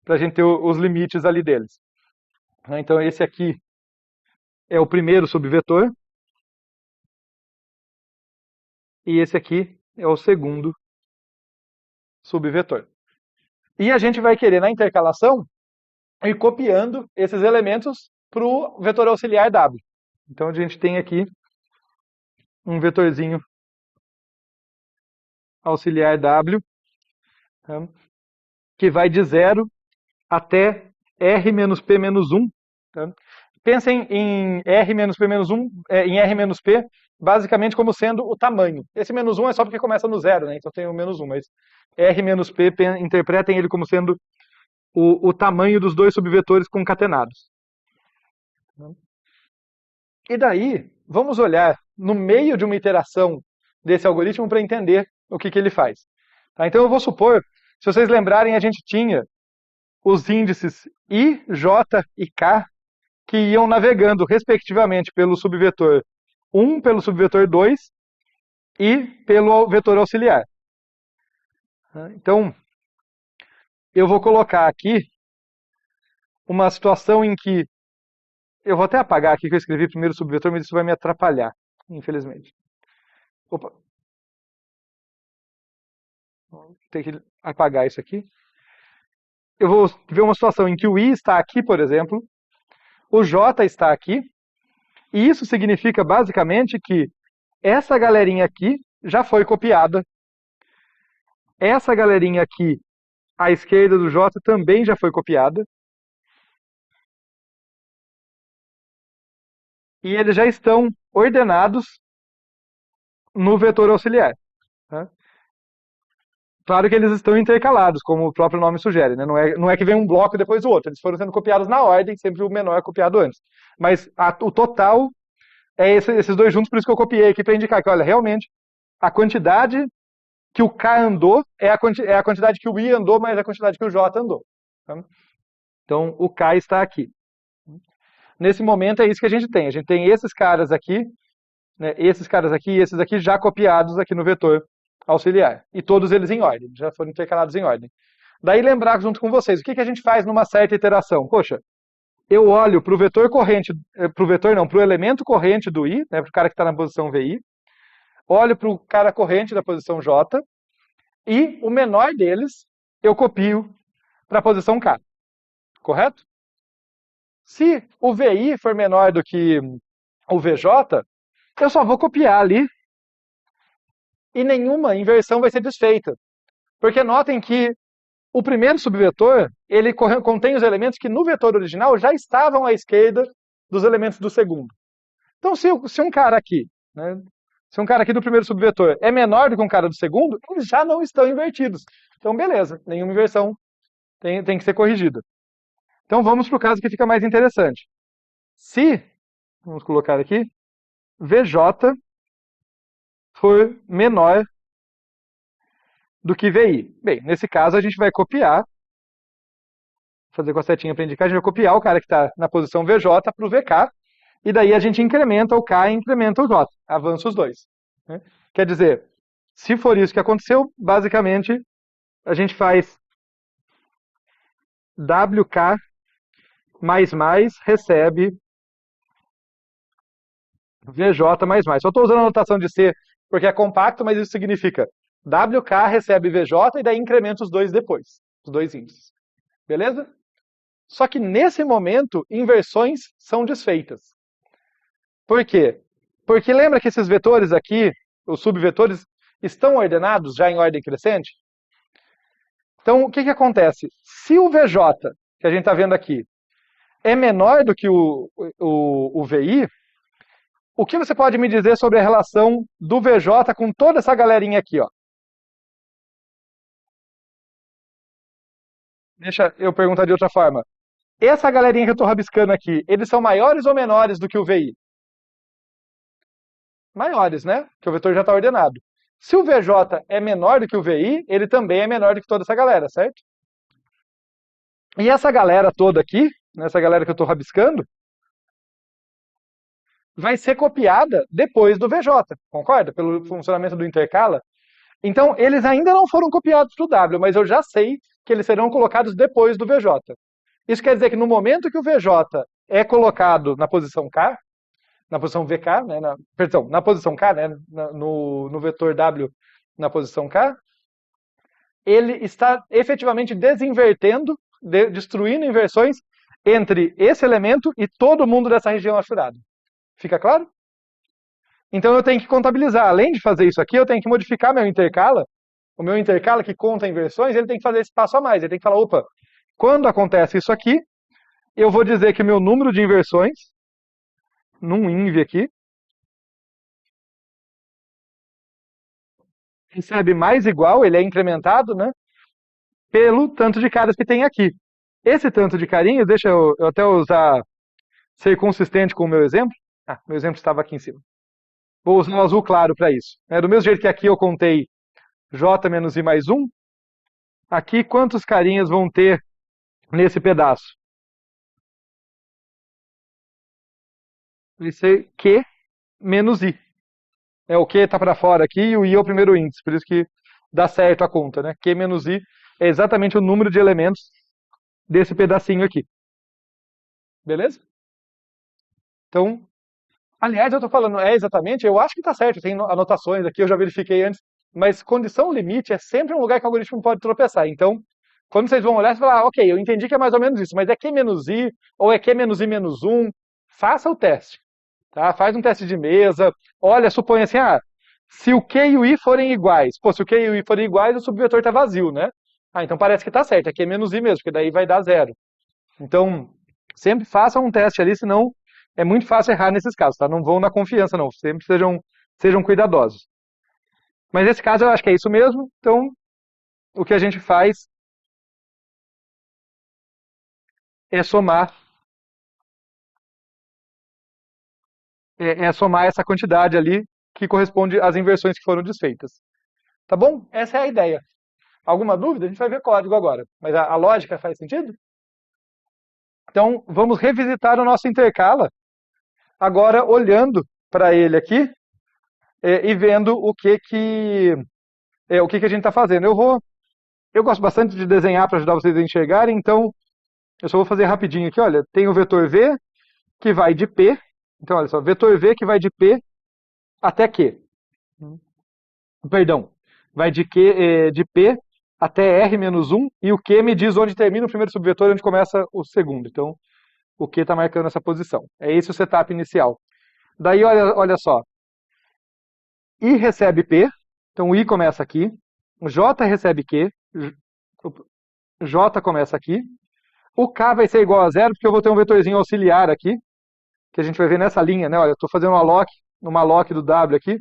a gente ter os limites ali deles. Então esse aqui é o primeiro subvetor, e esse aqui é o segundo subvetor. E a gente vai querer, na intercalação, ir copiando esses elementos para o vetor auxiliar W. Então a gente tem aqui um vetorzinho auxiliar W, tá? Que vai de 0 até R menos P menos 1. Tá? Pensem em R menos P menos 1, em R menos P, basicamente como sendo o tamanho. Esse menos 1 é só porque começa no 0, né? Então tem o menos 1, mas R menos P, interpretem ele como sendo o tamanho dos dois subvetores concatenados. E daí, vamos olhar no meio de uma iteração desse algoritmo para entender o que ele faz. Tá? Então eu vou supor, se vocês lembrarem, a gente tinha os índices I, J e K que iam navegando respectivamente pelo subvetor 1, pelo subvetor 2 e pelo vetor auxiliar. Então, eu vou colocar aqui uma situação em que eu vou até apagar aqui que eu escrevi primeiro o subvetor, mas isso vai me atrapalhar, infelizmente. Opa. Vou ter que apagar isso aqui. Eu vou ver uma situação em que o I está aqui, por exemplo, o J está aqui, e isso significa basicamente que essa galerinha aqui já foi copiada. Essa galerinha aqui, à esquerda do J, também já foi copiada. E eles já estão ordenados no vetor auxiliar. Tá? Claro que eles estão intercalados, como o próprio nome sugere. Né? Não é que vem um bloco depois do outro. Eles foram sendo copiados na ordem, sempre o menor é copiado antes. Mas o total esses dois juntos, por isso que eu copiei aqui para indicar que, olha, realmente, a quantidade que o K andou é a quantidade que o I andou mais a quantidade que o J andou. Tá? Então, o K está aqui. Nesse momento, é isso que a gente tem. A gente tem esses caras aqui, né, esses caras aqui e esses aqui já copiados aqui no vetor auxiliar. E todos eles em ordem, já foram intercalados em ordem. Daí lembrar junto com vocês, o que a gente faz numa certa iteração? Poxa, eu olho para o vetor corrente, para o elemento corrente do I, né, para o cara que está na posição VI, olho para o cara corrente da posição J, e o menor deles eu copio para a posição K. Correto? Se o VI for menor do que o VJ, eu só vou copiar ali e nenhuma inversão vai ser desfeita. Porque notem que o primeiro subvetor, ele contém os elementos que no vetor original já estavam à esquerda dos elementos do segundo. Então, se um cara aqui, né, se um cara aqui do primeiro subvetor é menor do que um cara do segundo, eles já não estão invertidos. Então, beleza, nenhuma inversão tem que ser corrigida. Então, vamos para o caso que fica mais interessante. Se, vamos colocar aqui, VJ for menor do que VI. Bem, nesse caso a gente vai copiar, fazer com a setinha para indicar, a gente vai copiar o cara que está na posição VJ para o VK, e daí a gente incrementa o K e incrementa o J, avança os dois. Né? Quer dizer, se for isso que aconteceu, basicamente a gente faz WK recebe VJ. Só estou usando a notação de C porque é compacto, mas isso significa WK recebe VJ e daí incrementa os dois depois, os dois índices. Beleza? Só que nesse momento, inversões são desfeitas. Por quê? Porque lembra que esses vetores aqui, os subvetores, estão ordenados já em ordem crescente? Então, o que acontece? Se o VJ, que a gente está vendo aqui, é menor do que o VI, o que você pode me dizer sobre a relação do VJ com toda essa galerinha aqui, ó? Deixa eu perguntar de outra forma. Essa galerinha que eu estou rabiscando aqui, eles são maiores ou menores do que o VI? Maiores, né? Porque o vetor já está ordenado. Se o VJ é menor do que o VI, ele também é menor do que toda essa galera, certo? E essa galera toda aqui, essa galera que eu estou rabiscando, vai ser copiada depois do VJ, concorda? Pelo funcionamento do intercala. Então, eles ainda não foram copiados para o W, mas eu já sei que eles serão colocados depois do VJ. Isso quer dizer que no momento que o VJ é colocado na posição K, na posição VK, né, na posição K, né, no vetor W na posição K, ele está efetivamente desinvertendo, destruindo inversões entre esse elemento e todo mundo dessa região achurada. Fica claro? Então eu tenho que contabilizar. Além de fazer isso aqui, eu tenho que modificar meu intercala. O meu intercala que conta inversões, ele tem que fazer esse passo a mais. Ele tem que falar, opa, quando acontece isso aqui, eu vou dizer que o meu número de inversões, num inv aqui, recebe mais igual, ele é incrementado, né, pelo tanto de caras que tem aqui. Esse tanto de carinhos, deixa eu até usar, ser consistente com o meu exemplo. Meu exemplo estava aqui em cima. Vou usar o azul claro para isso. Do mesmo jeito que aqui eu contei J menos I mais 1, aqui quantos carinhas vão ter nesse pedaço? Vai ser Q menos I. O Q está para fora aqui e o I é o primeiro índice, por isso que dá certo a conta, né? Q menos I é exatamente o número de elementos desse pedacinho aqui. Beleza? Então, aliás, eu estou falando, exatamente, eu acho que está certo, tem anotações aqui, eu já verifiquei antes, mas condição limite é sempre um lugar que o algoritmo pode tropeçar. Então, quando vocês vão olhar, você vai falar, ok, eu entendi que é mais ou menos isso, mas é Q menos I, ou é Q menos I menos 1, faça o teste. Tá? Faz um teste de mesa, olha, suponha assim, se o Q e o I forem iguais, se o Q e o I forem iguais, o subvetor está vazio, né? Então parece que está certo, é Q menos I mesmo, porque daí vai dar 0. Então, sempre façam um teste ali, senão é muito fácil errar nesses casos, tá? Não vão na confiança, não. Sempre sejam cuidadosos. Mas nesse caso eu acho que é isso mesmo, então o que a gente faz é somar é somar essa quantidade ali que corresponde às inversões que foram desfeitas. Tá bom? Essa é a ideia. Alguma dúvida? A gente vai ver código agora. Mas a lógica faz sentido? Então, vamos revisitar o nosso intercala, agora olhando para ele aqui e vendo o que a gente está fazendo. Eu gosto bastante de desenhar para ajudar vocês a enxergarem, então eu só vou fazer rapidinho aqui. Olha, tem o vetor V que vai de P. Então, olha só, vetor V que vai de P até Q. Perdão, vai de P até R-1, e o Q me diz onde termina o primeiro subvetor e onde começa o segundo. Então, o Q está marcando essa posição. É esse o setup inicial. Daí, olha só. I recebe P, então o I começa aqui. J recebe Q, J começa aqui. O K vai ser igual a zero, porque eu vou ter um vetorzinho auxiliar aqui, que a gente vai ver nessa linha, né? Olha, eu estou fazendo uma lock do W aqui.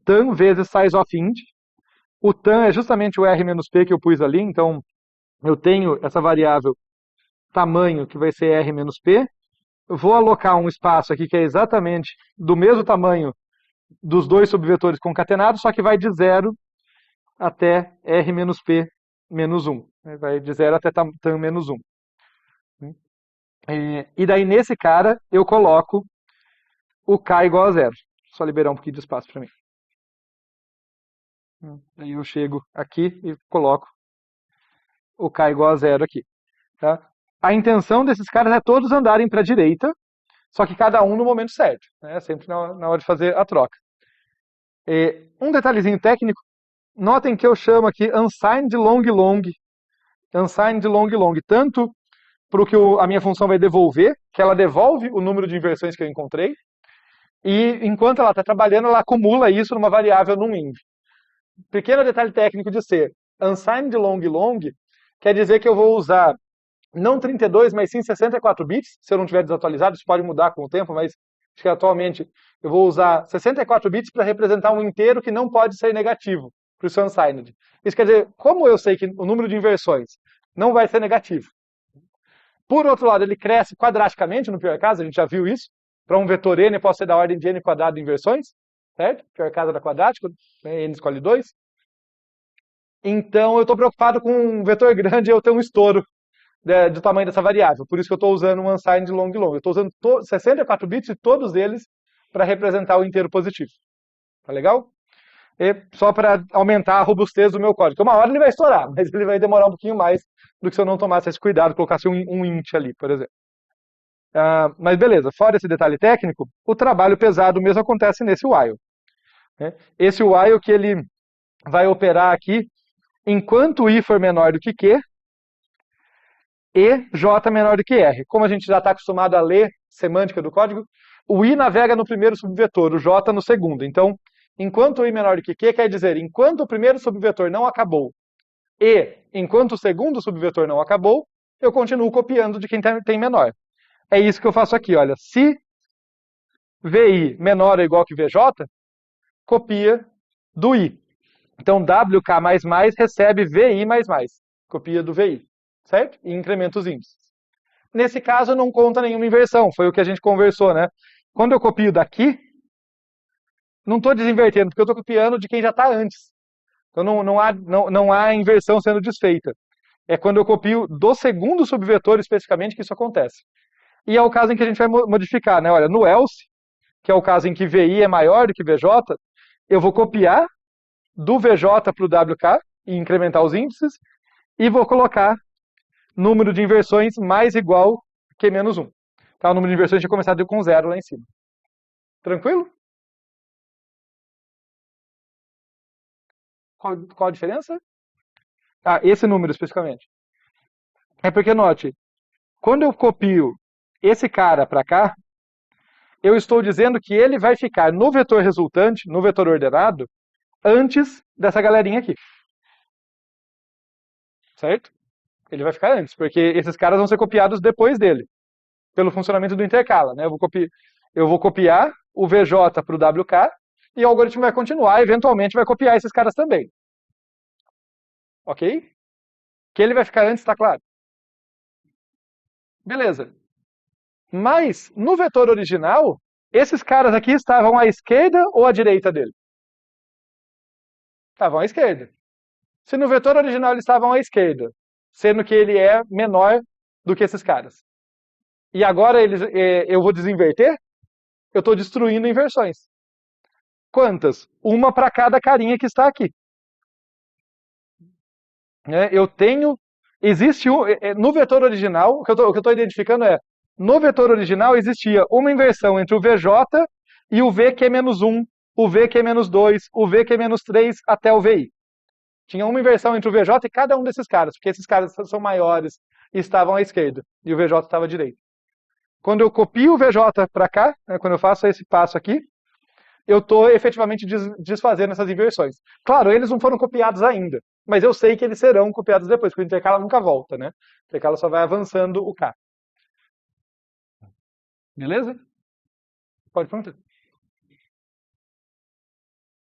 Tan vezes size of int. O tan é justamente o R-P que eu pus ali, então eu tenho essa variável tamanho, que vai ser R-P. Eu vou alocar um espaço aqui que é exatamente do mesmo tamanho dos dois subvetores concatenados, só que vai de 0 até R-P menos 1. Vai de 0 até tan menos 1. E daí, nesse cara, eu coloco o K igual a 0. Só liberar um pouquinho de espaço para mim. Aí eu chego aqui e coloco o K igual a 0 aqui. Tá? A intenção desses caras é todos andarem para a direita, só que cada um no momento certo, né? Sempre na hora de fazer a troca. Um detalhezinho técnico, notem que eu chamo aqui unsigned long long, unsigned long long, tanto para o que a minha função vai devolver, que ela devolve o número de inversões que eu encontrei, e enquanto ela está trabalhando, ela acumula isso numa variável num int. Pequeno detalhe técnico de ser unsigned long long, quer dizer que eu vou usar não 32, mas sim 64 bits, se eu não tiver desatualizado, isso pode mudar com o tempo, mas acho que atualmente eu vou usar 64 bits para representar um inteiro que não pode ser negativo para o seu unsigned. Isso quer dizer, como eu sei que o número de inversões não vai ser negativo, por outro lado, ele cresce quadraticamente, no pior caso, a gente já viu isso, para um vetor n pode ser da ordem de n quadrado de inversões, certo? Pior caso era quadrático, né? N escolhe 2. Então eu estou preocupado com um vetor grande e eu tenho um estouro do tamanho dessa variável. Por isso que eu estou usando um unsigned long long. Eu estou usando 64 bits de todos eles para representar o inteiro positivo. Tá legal? E só para aumentar a robustez do meu código. Uma hora ele vai estourar, mas ele vai demorar um pouquinho mais do que se eu não tomasse esse cuidado, colocasse um int ali, por exemplo. Mas beleza, fora esse detalhe técnico, o trabalho pesado mesmo acontece nesse while. Né? Esse while que ele vai operar aqui enquanto i for menor do que q, e j menor do que r. Como a gente já está acostumado a ler semântica do código, o i navega no primeiro subvetor, o j no segundo. Então, enquanto i menor do que q, quer dizer, enquanto o primeiro subvetor não acabou e enquanto o segundo subvetor não acabou, eu continuo copiando de quem tem menor. É isso que eu faço aqui, olha. Se vi menor ou igual que vj, copia do i. Então, wk++ recebe vi++, copia do vi, certo? E incrementa os índices. Nesse caso, não conta nenhuma inversão, foi o que a gente conversou, né? Quando eu copio daqui, não estou desinvertendo, porque eu estou copiando de quem já está antes. Então, não há inversão sendo desfeita. É quando eu copio do segundo subvetor, especificamente, que isso acontece. E é o caso em que a gente vai modificar, né? Olha, no else, que é o caso em que VI é maior do que VJ, eu vou copiar do VJ para o WK e incrementar os índices, e vou colocar número de inversões mais igual que menos 1. Tá? O número de inversões tinha começado com 0 lá em cima. Tranquilo? Qual a diferença? Esse número especificamente. É porque, note, quando eu copio esse cara para cá, eu estou dizendo que ele vai ficar no vetor resultante, no vetor ordenado, antes dessa galerinha aqui. Certo? Ele vai ficar antes, porque esses caras vão ser copiados depois dele, pelo funcionamento do intercala. Né? Eu vou copiar o VJ para o WK e o algoritmo vai continuar, eventualmente vai copiar esses caras também. Ok? Que ele vai ficar antes, está claro? Beleza. Mas, no vetor original, Esses caras aqui estavam à esquerda ou à direita dele? Estavam à esquerda. Se no vetor original eles estavam à esquerda, sendo que ele é menor do que esses caras. E agora eu vou desinverter? Eu estou destruindo inversões. Quantas? Uma para cada carinha que está aqui. Eu tenho... Existe no vetor original, o que eu estou identificando é, no vetor original existia uma inversão entre o VJ e o VQ-1, o VQ-2, o VQ-3 até o VI. Tinha uma inversão entre o VJ e cada um desses caras, porque esses caras são maiores e estavam à esquerda, e o VJ estava à direita. Quando eu copio o VJ para cá, quando eu faço esse passo aqui, eu estou efetivamente desfazendo essas inversões. Claro, eles não foram copiados ainda, mas eu sei que eles serão copiados depois, porque o intercala nunca volta, né? O intercala só vai avançando o K. Beleza? Pode perguntar.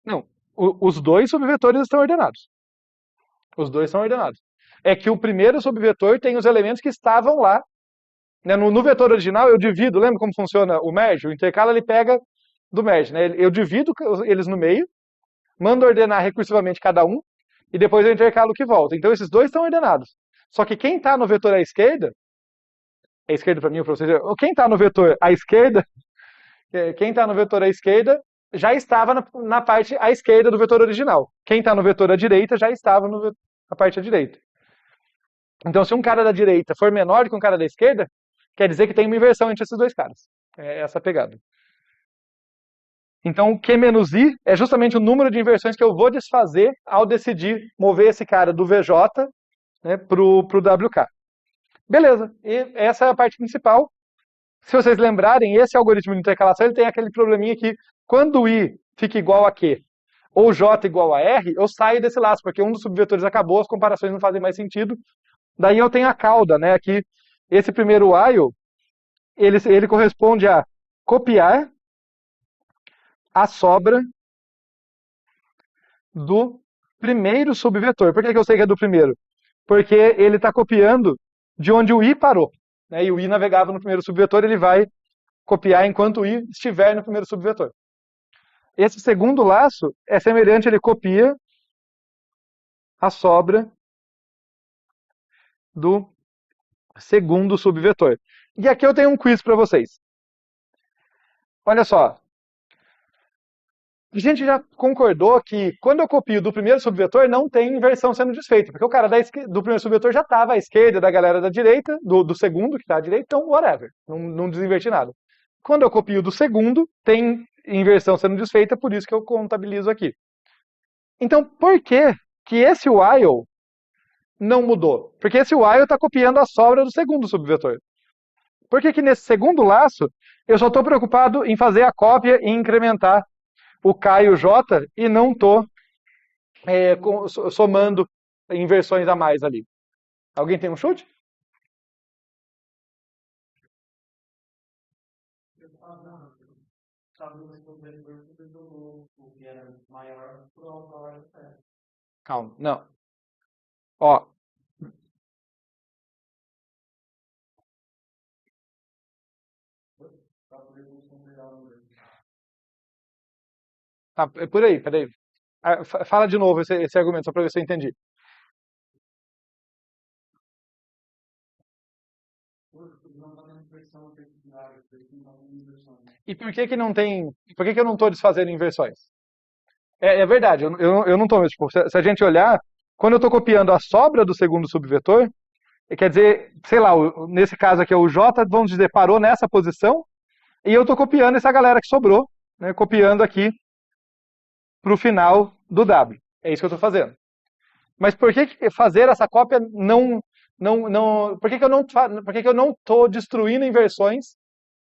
Não, os dois subvetores estão ordenados. Os dois são ordenados. É que o primeiro subvetor tem os elementos que estavam lá. No vetor original eu divido, lembra como funciona o merge? O intercala ele pega do merge, né? Eu divido eles no meio, mando ordenar recursivamente cada um, e depois eu intercalo o que volta. Então esses dois estão ordenados. Só que quem está no vetor à esquerda, é esquerda para mim ou para vocês, quem está no vetor à esquerda, quem está no vetor à esquerda já estava na parte à esquerda do vetor original. Quem está no vetor à direita já estava na parte à direita. Então se um cara da direita for menor do que um cara da esquerda, quer dizer que tem uma inversão entre esses dois caras. É essa a pegada. Então, o Q menos I é justamente o número de inversões que eu vou desfazer ao decidir mover esse cara do VJ, né, para o WK. Beleza, e essa é a parte principal. Se vocês lembrarem, esse algoritmo de intercalação ele tem aquele probleminha que quando o I fica igual a Q ou J igual a R, eu saio desse laço, porque um dos subvetores acabou, as comparações não fazem mais sentido. Daí eu tenho a cauda, né? Aqui, esse primeiro while, ele corresponde a copiar a sobra do primeiro subvetor. Por que eu sei que é do primeiro? Porque ele está copiando de onde o I parou. Né? E o I navegava no primeiro subvetor, ele vai copiar enquanto o I estiver no primeiro subvetor. Esse segundo laço é semelhante, ele copia a sobra do segundo subvetor. E aqui eu tenho um quiz para vocês. Olha só. A gente já concordou que quando eu copio do primeiro subvetor, não tem inversão sendo desfeita, porque o cara do primeiro subvetor já estava à esquerda da galera da direita, do segundo que está à direita, então whatever, não desinverti nada. Quando eu copio do segundo, tem inversão sendo desfeita, por isso que eu contabilizo aqui. Então, por que esse while não mudou? Porque esse while está copiando a sobra do segundo subvetor. Por que nesse segundo laço, eu só estou preocupado em fazer a cópia e incrementar o K e o J e não estou somando inversões a mais ali? Alguém tem um chute? Calma, não. Ó. Tá, é por aí, peraí. Fala de novo esse argumento, só para ver se eu entendi. E por que não tem... Por que eu não estou desfazendo inversões? É verdade, eu não estou... Tipo, se a gente olhar, quando eu estou copiando a sobra do segundo subvetor, quer dizer, sei lá, nesse caso aqui, o J, vamos dizer, parou nessa posição, e eu estou copiando essa galera que sobrou, né, copiando aqui para o final do W. É isso que eu estou fazendo. Mas por que fazer essa cópia por que eu não estou destruindo inversões?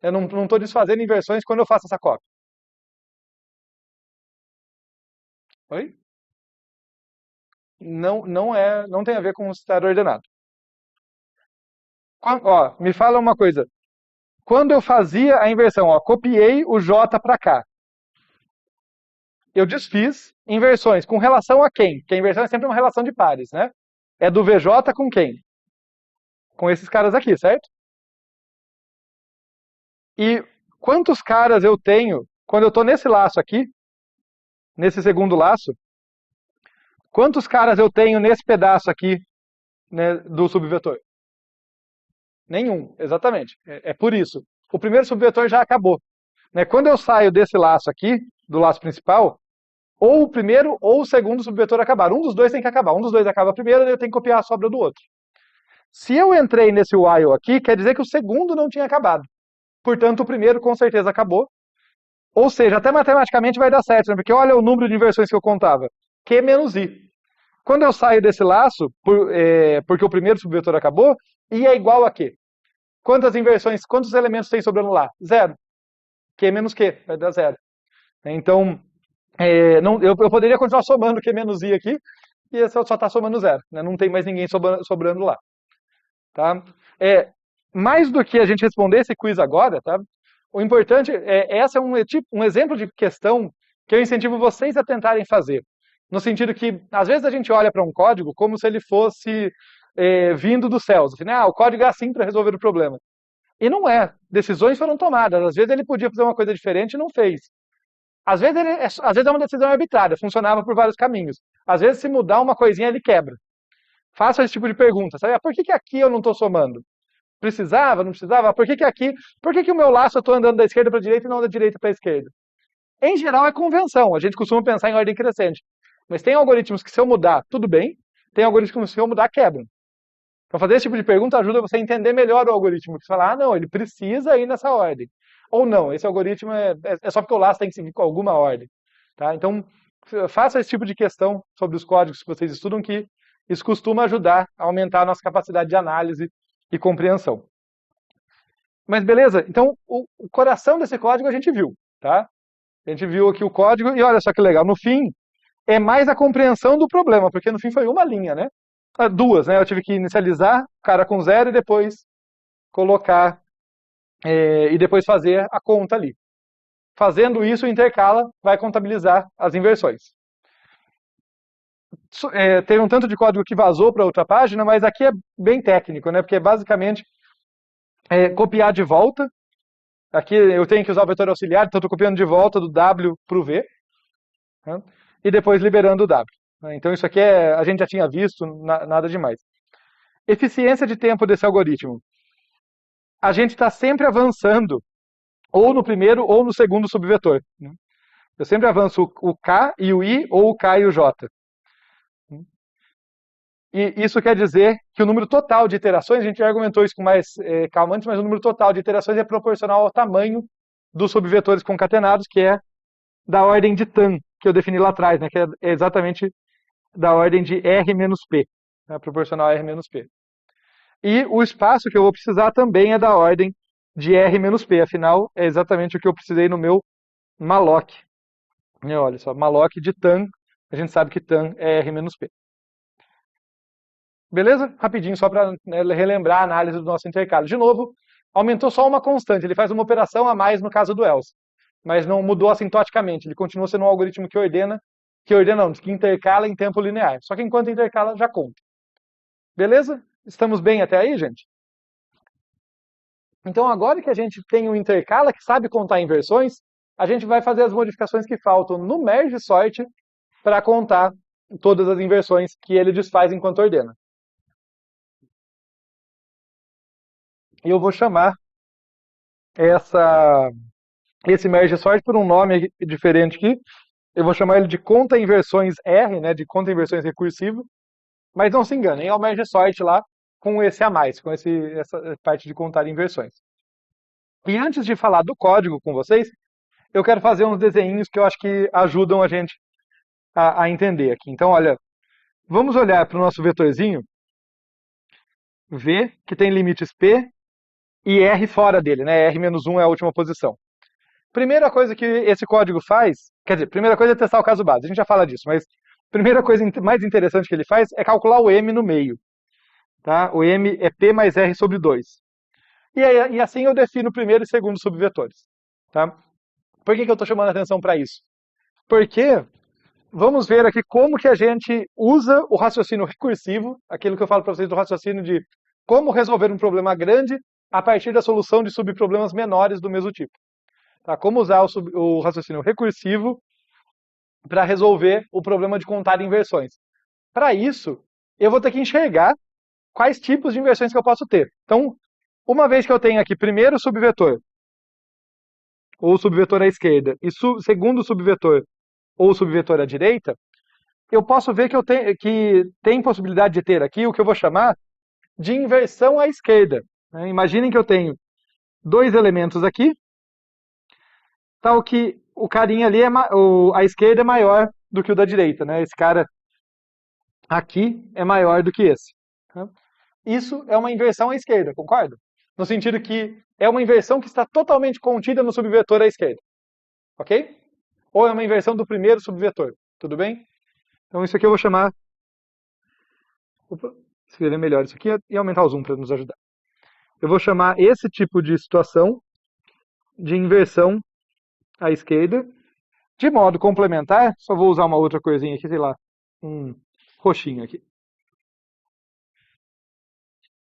Eu não estou desfazendo inversões quando eu faço essa cópia. Oi? Não tem a ver com estar ordenado. Ó, me fala uma coisa. Quando eu fazia a inversão, ó, copiei o J para cá. Eu desfiz inversões com relação a quem? Porque a inversão é sempre uma relação de pares, né? É do VJ com quem? Com esses caras aqui, certo? E quantos caras eu tenho quando eu estou nesse laço aqui, nesse segundo laço, quantos caras eu tenho nesse pedaço aqui, né, do subvetor? Nenhum, exatamente. É por isso. O primeiro subvetor já acabou. Né? Quando eu saio desse laço aqui, do laço principal, ou o primeiro ou o segundo subvetor acabaram. Um dos dois tem que acabar. Um dos dois acaba primeiro e eu tenho que copiar a sobra do outro. Se eu entrei nesse while aqui, quer dizer que o segundo não tinha acabado. Portanto, o primeiro com certeza acabou. Ou seja, até matematicamente vai dar certo, né? Porque olha o número de inversões que eu contava. Q menos I. Quando eu saio desse laço, porque o primeiro subvetor acabou, I é igual a Q. Quantas inversões, quantos elementos tem sobrando lá? Zero. Q menos Q, vai dar zero. Então, eu poderia continuar somando Q menos I aqui, e só está somando zero. Né? Não tem mais ninguém sobrando lá. Tá? Mais do que a gente responder esse quiz agora, tá? O importante essa é um exemplo de questão que eu incentivo vocês a tentarem fazer. No sentido que, às vezes, a gente olha para um código como se ele fosse vindo dos céus. Assim, né? O código é assim para resolver o problema. E não é. Decisões foram tomadas. Às vezes ele podia fazer uma coisa diferente e não fez. Às vezes é uma decisão arbitrária, funcionava por vários caminhos. Às vezes, se mudar uma coisinha, ele quebra. Faça esse tipo de pergunta. Sabe? Por que aqui eu não estou somando? Precisava, não precisava? Por que aqui? Por que o meu laço eu estou andando da esquerda para a direita e não da direita para a esquerda? Em geral, é convenção. A gente costuma pensar em ordem crescente. Mas tem algoritmos que, se eu mudar, tudo bem. Tem algoritmos que, se eu mudar, quebram. Então, fazer esse tipo de pergunta ajuda você a entender melhor o algoritmo. Você fala, não, ele precisa ir nessa ordem. Ou não, esse algoritmo é só porque o laço tem que seguir com alguma ordem. Tá? Então, faça esse tipo de questão sobre os códigos que vocês estudam, que isso costuma ajudar a aumentar a nossa capacidade de análise e compreensão. Mas beleza, então o coração desse código a gente viu, tá? A gente viu aqui o código e olha só que legal, no fim é mais a compreensão do problema, porque no fim foi uma linha, né? Duas, né? Eu tive que inicializar o cara com zero e depois colocar e depois fazer a conta ali. Fazendo isso, o intercala vai contabilizar as inversões. Teve um tanto de código que vazou para outra página, mas aqui é bem técnico, né? Porque é basicamente copiar de volta. Aqui eu tenho que usar o vetor auxiliar, então estou copiando de volta do W para o V, né? E depois liberando o W. Então isso aqui a gente já tinha visto, nada demais. Eficiência de tempo desse algoritmo. A gente está sempre avançando, ou no primeiro ou no segundo subvetor. Né? Eu sempre avanço o K e o I, ou o K e o J. E isso quer dizer que o número total de iterações, a gente já argumentou isso com mais calma antes, mas o número total de iterações é proporcional ao tamanho dos subvetores concatenados, que é da ordem de tan, que eu defini lá atrás, né, que é exatamente da ordem de R menos P, né, proporcional a R menos P. E o espaço que eu vou precisar também é da ordem de R menos P, afinal é exatamente o que eu precisei no meu malloc. E olha só, malloc de tan, a gente sabe que tan é R menos P. Beleza? Rapidinho, só para relembrar a análise do nosso intercalo. De novo, aumentou só uma constante, ele faz uma operação a mais no caso do else, mas não mudou assintoticamente, ele continua sendo um algoritmo que que intercala em tempo linear. Só que enquanto intercala, já conta. Beleza? Estamos bem até aí, gente? Então, agora que a gente tem um intercala que sabe contar inversões, a gente vai fazer as modificações que faltam no merge sort para contar todas as inversões que ele desfaz enquanto ordena. E eu vou chamar esse merge sort por um nome diferente aqui. Eu vou chamar ele de conta inversões R, né, de conta inversões recursivo. Mas não se enganem, é o merge sort lá com esse a mais, com essa parte de contar inversões. E antes de falar do código com vocês, eu quero fazer uns desenhinhos que eu acho que ajudam a gente a entender aqui. Então, olha, vamos olhar para o nosso vetorzinho V, que tem limites P, e R fora dele, né? R-1 é a última posição. Primeira coisa que esse código faz, quer dizer, primeira coisa é testar o caso base, a gente já fala disso, mas primeira coisa mais interessante que ele faz é calcular o M no meio. Tá? O M é P mais R sobre 2. E assim eu defino o primeiro e segundo subvetores. Tá? Por que eu estou chamando a atenção para isso? Porque vamos ver aqui como que a gente usa o raciocínio recursivo, aquilo que eu falo para vocês do raciocínio de como resolver um problema grande a partir da solução de subproblemas menores do mesmo tipo. Tá? Como usar o raciocínio recursivo para resolver o problema de contar inversões. Para isso, eu vou ter que enxergar quais tipos de inversões que eu posso ter. Então, uma vez que eu tenho aqui primeiro subvetor, ou subvetor à esquerda, e segundo subvetor, ou subvetor à direita, eu posso ver que tem possibilidade de ter aqui o que eu vou chamar de inversão à esquerda. Né? Imaginem que eu tenho dois elementos aqui, tal que o carinha ali, a esquerda é maior do que o da direita. Né? Esse cara aqui é maior do que esse. Tá? Isso é uma inversão à esquerda, concorda? No sentido que é uma inversão que está totalmente contida no subvetor à esquerda. Ok? Ou é uma inversão do primeiro subvetor. Tudo bem? Então isso aqui eu vou chamar... Opa, escrever melhor isso aqui e aumentar o zoom para nos ajudar. Eu vou chamar esse tipo de situação de inversão à esquerda. De modo complementar, só vou usar uma outra coisinha aqui, sei lá, um roxinho aqui.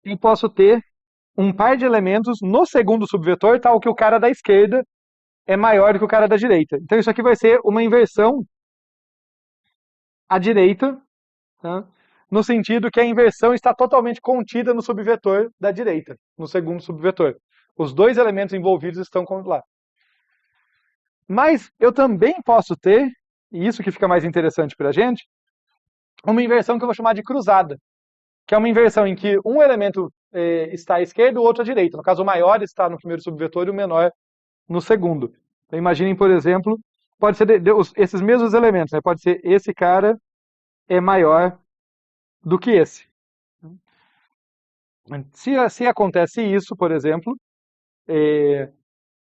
Eu posso ter um par de elementos no segundo subvetor, tal que o cara da esquerda é maior do que o cara da direita. Então isso aqui vai ser uma inversão à direita, tá? No sentido que a inversão está totalmente contida no subvetor da direita, no segundo subvetor. Os dois elementos envolvidos estão lá. Mas eu também posso ter, e isso que fica mais interessante para a gente, uma inversão que eu vou chamar de cruzada, que é uma inversão em que um elemento está à esquerda e o outro à direita. No caso, o maior está no primeiro subvetor e o menor no segundo. Então, imaginem, por exemplo, pode ser esses mesmos elementos, né? Pode ser esse cara é maior do que esse. Se acontece isso, por exemplo,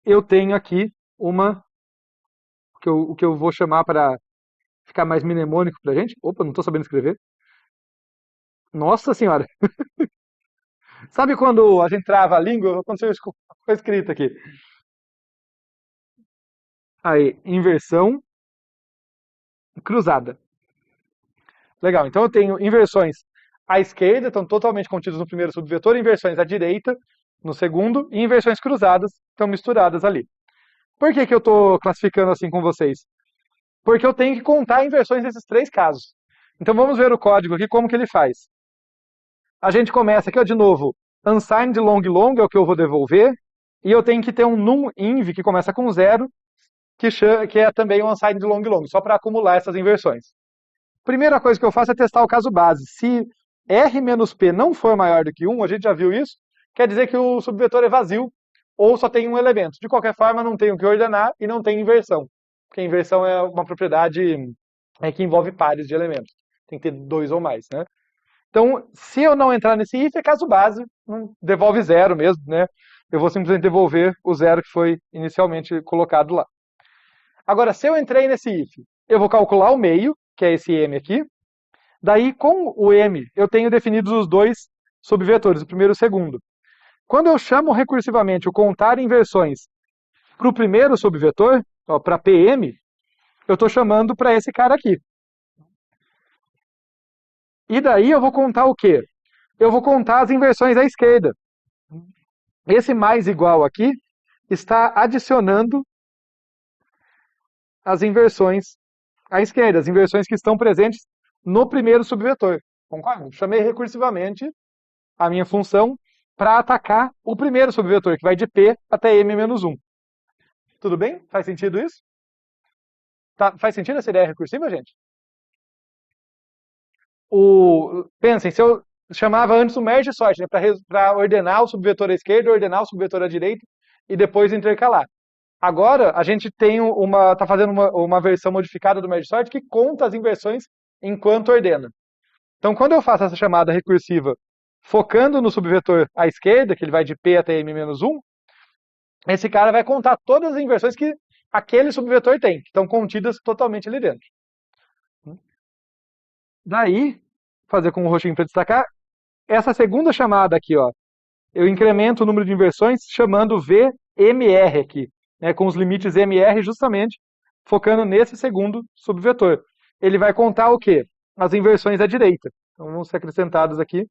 eu tenho aqui o que eu vou chamar para ficar mais mnemônico para a gente. Opa, não estou sabendo escrever. Nossa senhora! Sabe quando a gente trava a língua? Aconteceu isso com a escrita aqui. Aí, inversão cruzada. Legal, então eu tenho inversões à esquerda, estão totalmente contidas no primeiro subvetor, inversões à direita no segundo, e inversões cruzadas estão misturadas ali. Por que eu estou classificando assim com vocês? Porque eu tenho que contar inversões nesses três casos. Então vamos ver o código aqui, como que ele faz. A gente começa aqui, ó, de novo, unsigned long long é o que eu vou devolver, e eu tenho que ter um num inv que começa com 0, que é também um unsigned long long, só para acumular essas inversões. Primeira coisa que eu faço é testar o caso base. Se R menos P não for maior do que 1, a gente já viu isso, quer dizer que o subvetor é vazio, ou só tem um elemento. De qualquer forma, não tem o que ordenar e não tem inversão. Porque a inversão é uma propriedade que envolve pares de elementos. Tem que ter dois ou mais, né? Então, se eu não entrar nesse if, é caso base, devolve 0 mesmo, né? Eu vou simplesmente devolver o 0 que foi inicialmente colocado lá. Agora, se eu entrei nesse if, eu vou calcular o meio, que é esse m aqui. Daí, com o m, eu tenho definidos os dois subvetores, o primeiro e o segundo. Quando eu chamo recursivamente o contar inversões para o primeiro subvetor, para PM, eu estou chamando para esse cara aqui. E daí eu vou contar o quê? Eu vou contar as inversões à esquerda. Esse mais igual aqui está adicionando as inversões à esquerda, as inversões que estão presentes no primeiro subvetor. Concorda? Chamei recursivamente a minha função para atacar o primeiro subvetor, que vai de P até M menos 1. Tudo bem? Faz sentido isso? Tá, faz sentido essa ideia recursiva, gente? Pensem, se eu chamava antes o merge sort, né, para ordenar o subvetor à esquerda, ordenar o subvetor à direita e depois intercalar. Agora, a gente está fazendo uma versão modificada do merge sort que conta as inversões enquanto ordena. Então, quando eu faço essa chamada recursiva focando no subvetor à esquerda, que ele vai de P até M menos 1, esse cara vai contar todas as inversões que aquele subvetor tem, que estão contidas totalmente ali dentro. Daí, fazer com o roxinho para destacar, essa segunda chamada aqui, ó, eu incremento o número de inversões chamando VMR aqui, né, com os limites MR justamente focando nesse segundo subvetor. Ele vai contar o quê? As inversões à direita. Então vão ser acrescentadas aqui.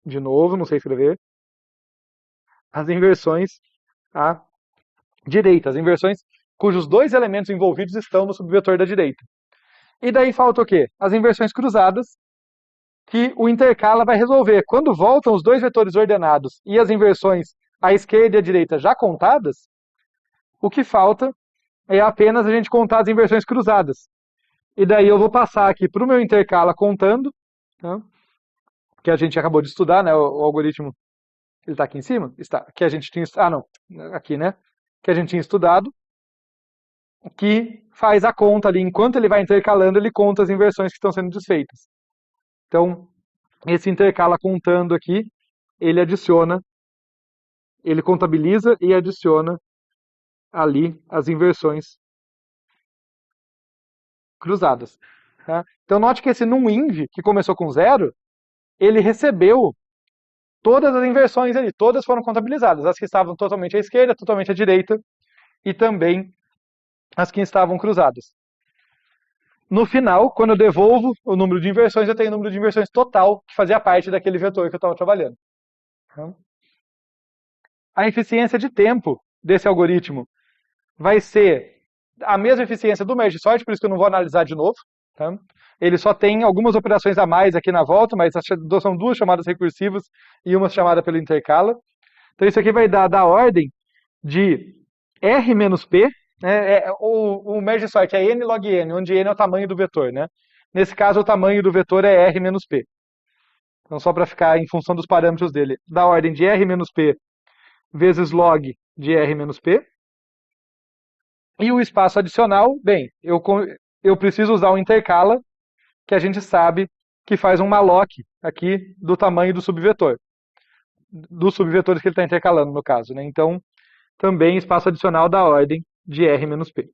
De novo, não sei escrever. As inversões à direita, as inversões cujos dois elementos envolvidos estão no subvetor da direita. E daí falta o quê? As inversões cruzadas, que o intercala vai resolver. Quando voltam os dois vetores ordenados e as inversões à esquerda e à direita já contadas, o que falta é apenas a gente contar as inversões cruzadas. E daí eu vou passar aqui para o meu intercala contando, tá? Que a gente acabou de estudar, né? O algoritmo, ele está aqui em cima? Está. Que a gente tinha, não, aqui, né? Que a gente tinha estudado, que faz a conta ali. Enquanto ele vai intercalando, ele conta as inversões que estão sendo desfeitas. Então, esse intercala contando aqui, ele adiciona, ele contabiliza e adiciona ali as inversões cruzadas. Tá? Então, note que esse NumInv, que começou com 0, ele recebeu todas as inversões ali, todas foram contabilizadas, as que estavam totalmente à esquerda, totalmente à direita, e também as que estavam cruzadas. No final, quando eu devolvo o número de inversões, eu tenho o número de inversões total que fazia parte daquele vetor que eu estava trabalhando. A eficiência de tempo desse algoritmo vai ser a mesma eficiência do merge sort, por isso que eu não vou analisar de novo. Tá? Ele só tem algumas operações a mais aqui na volta, mas são duas chamadas recursivas e uma chamada pelo intercala. Então isso aqui vai dar da ordem de R menos P, né? O merge sort é n log n, onde n é o tamanho do vetor. Né? Nesse caso, o tamanho do vetor é R menos P. Então, só para ficar em função dos parâmetros dele, da ordem de R menos P vezes log de R menos P. E o espaço adicional, bem, eu preciso usar o intercala, que a gente sabe que faz um malloc aqui do tamanho do subvetor. Dos subvetores que ele está intercalando, no caso. Né? Então, também espaço adicional da ordem de R menos P.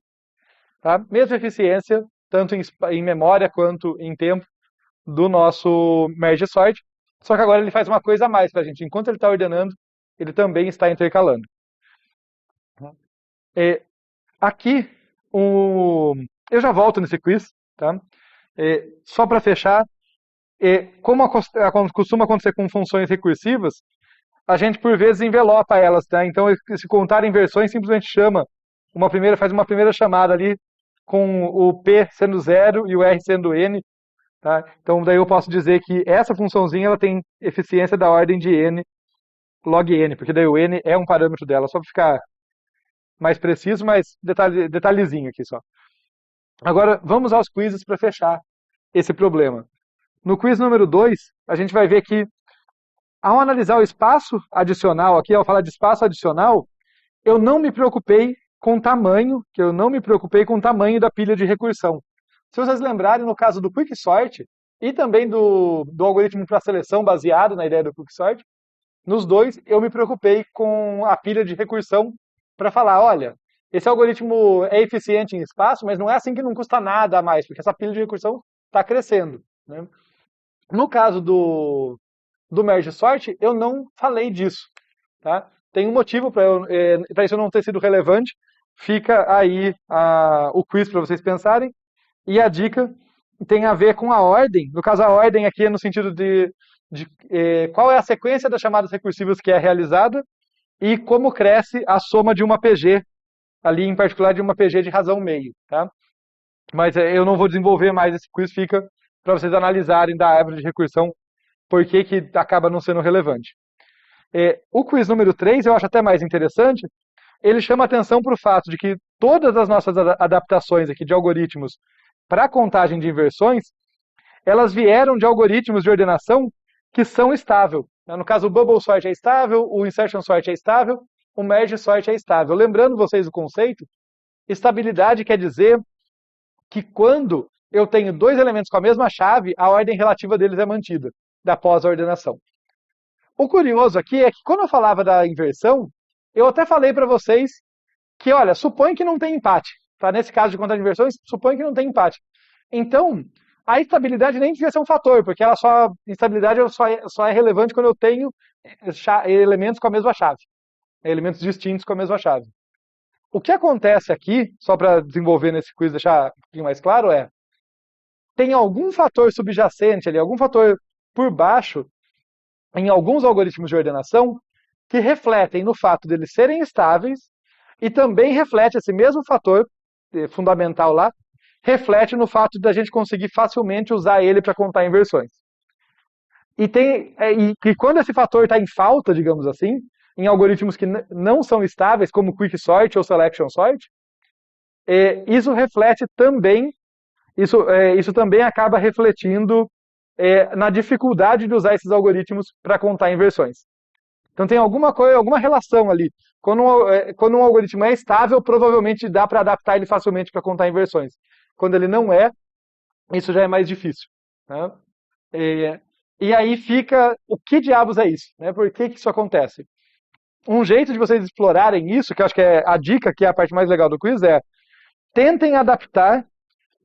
Tá? Mesma eficiência, tanto em memória quanto em tempo, do nosso merge sort, só que agora ele faz uma coisa a mais para a gente. Enquanto ele está ordenando, ele também está intercalando. Aqui, eu já volto nesse quiz, tá? Só para fechar, como costuma acontecer com funções recursivas, a gente por vezes envelopa elas, tá? Então, se contar inversões, simplesmente faz uma primeira chamada ali, com o P sendo 0 e o R sendo N, tá? Então, daí eu posso dizer que essa funçãozinha ela tem eficiência da ordem de N log N, porque daí o N é um parâmetro dela, só para ficar mais preciso, mas detalhezinho aqui só. Agora, vamos aos quizzes para fechar esse problema. No quiz número 2, a gente vai ver que, ao analisar o espaço adicional aqui, ao falar de espaço adicional, eu não me preocupei com o tamanho, da pilha de recursão. Se vocês lembrarem, no caso do quicksort, e também do algoritmo para seleção baseado na ideia do quicksort, nos dois eu me preocupei com a pilha de recursão para falar, olha, esse algoritmo é eficiente em espaço, mas não é assim que não custa nada a mais, porque essa pilha de recursão está crescendo. Né? No caso do merge sort, eu não falei disso. Tá? Tem um motivo para isso não ter sido relevante. Fica aí o quiz para vocês pensarem. E a dica tem a ver com a ordem. No caso, a ordem aqui é no sentido de qual é a sequência das chamadas recursivas que é realizada e como cresce a soma de uma PG, ali em particular de uma PG de razão meio. Tá? Mas eu não vou desenvolver mais esse quiz, fica para vocês analisarem da árvore de recursão por que acaba não sendo relevante. O quiz número 3 eu acho até mais interessante, ele chama atenção para o fato de que todas as nossas adaptações aqui de algoritmos para a contagem de inversões, elas vieram de algoritmos de ordenação que são estáveis. No caso, o bubble sort é estável, o insertion sort é estável, o merge sort é estável. Lembrando vocês o conceito, estabilidade quer dizer que quando eu tenho dois elementos com a mesma chave, a ordem relativa deles é mantida, após a ordenação. O curioso aqui é que quando eu falava da inversão, eu até falei para vocês que, olha, supõe que não tem empate. Tá? Nesse caso de contagem de inversões, supõe que não tem empate. Então, a estabilidade nem devia ser um fator, porque estabilidade só é relevante quando eu tenho elementos com a mesma chave. Elementos distintos com a mesma chave. O que acontece aqui, só para desenvolver nesse quiz, deixar um pouquinho mais claro, tem algum fator subjacente ali, algum fator por baixo, em alguns algoritmos de ordenação, que refletem no fato deles serem estáveis e também reflete esse mesmo fator fundamental lá, reflete no fato da gente conseguir facilmente usar ele para contar inversões. E quando esse fator está em falta, digamos assim, em algoritmos que não são estáveis, como quicksort ou selection sort, isso reflete também, isso também acaba refletindo na dificuldade de usar esses algoritmos para contar inversões. Então tem alguma relação ali. Quando um algoritmo é estável, provavelmente dá para adaptar ele facilmente para contar inversões. Quando ele não é, isso já é mais difícil. Né? E aí fica, o que diabos é isso? Né? Por que isso acontece? Um jeito de vocês explorarem isso, que eu acho que é a dica, que é a parte mais legal do quiz, tentem adaptar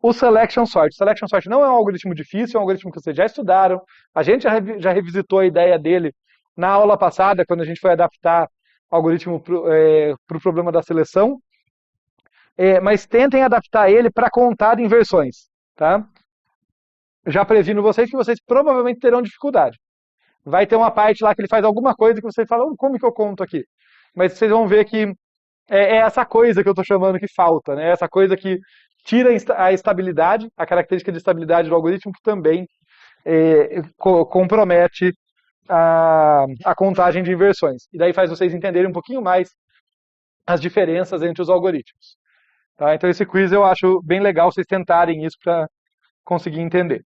o selection sort. Selection sort não é um algoritmo difícil, é um algoritmo que vocês já estudaram. A gente já revisitou a ideia dele na aula passada, quando a gente foi adaptar o algoritmo para o problema da seleção. Mas tentem adaptar ele para contar inversões. Tá? Já previno vocês que vocês provavelmente terão dificuldade. Vai ter uma parte lá que ele faz alguma coisa que você fala, como que eu conto aqui? Mas vocês vão ver que é essa coisa que eu estou chamando que falta, né? Essa coisa que tira a estabilidade, a característica de estabilidade do algoritmo, que também compromete a contagem de inversões. E daí faz vocês entenderem um pouquinho mais as diferenças entre os algoritmos. Tá? Então esse quiz eu acho bem legal vocês tentarem isso para conseguir entender.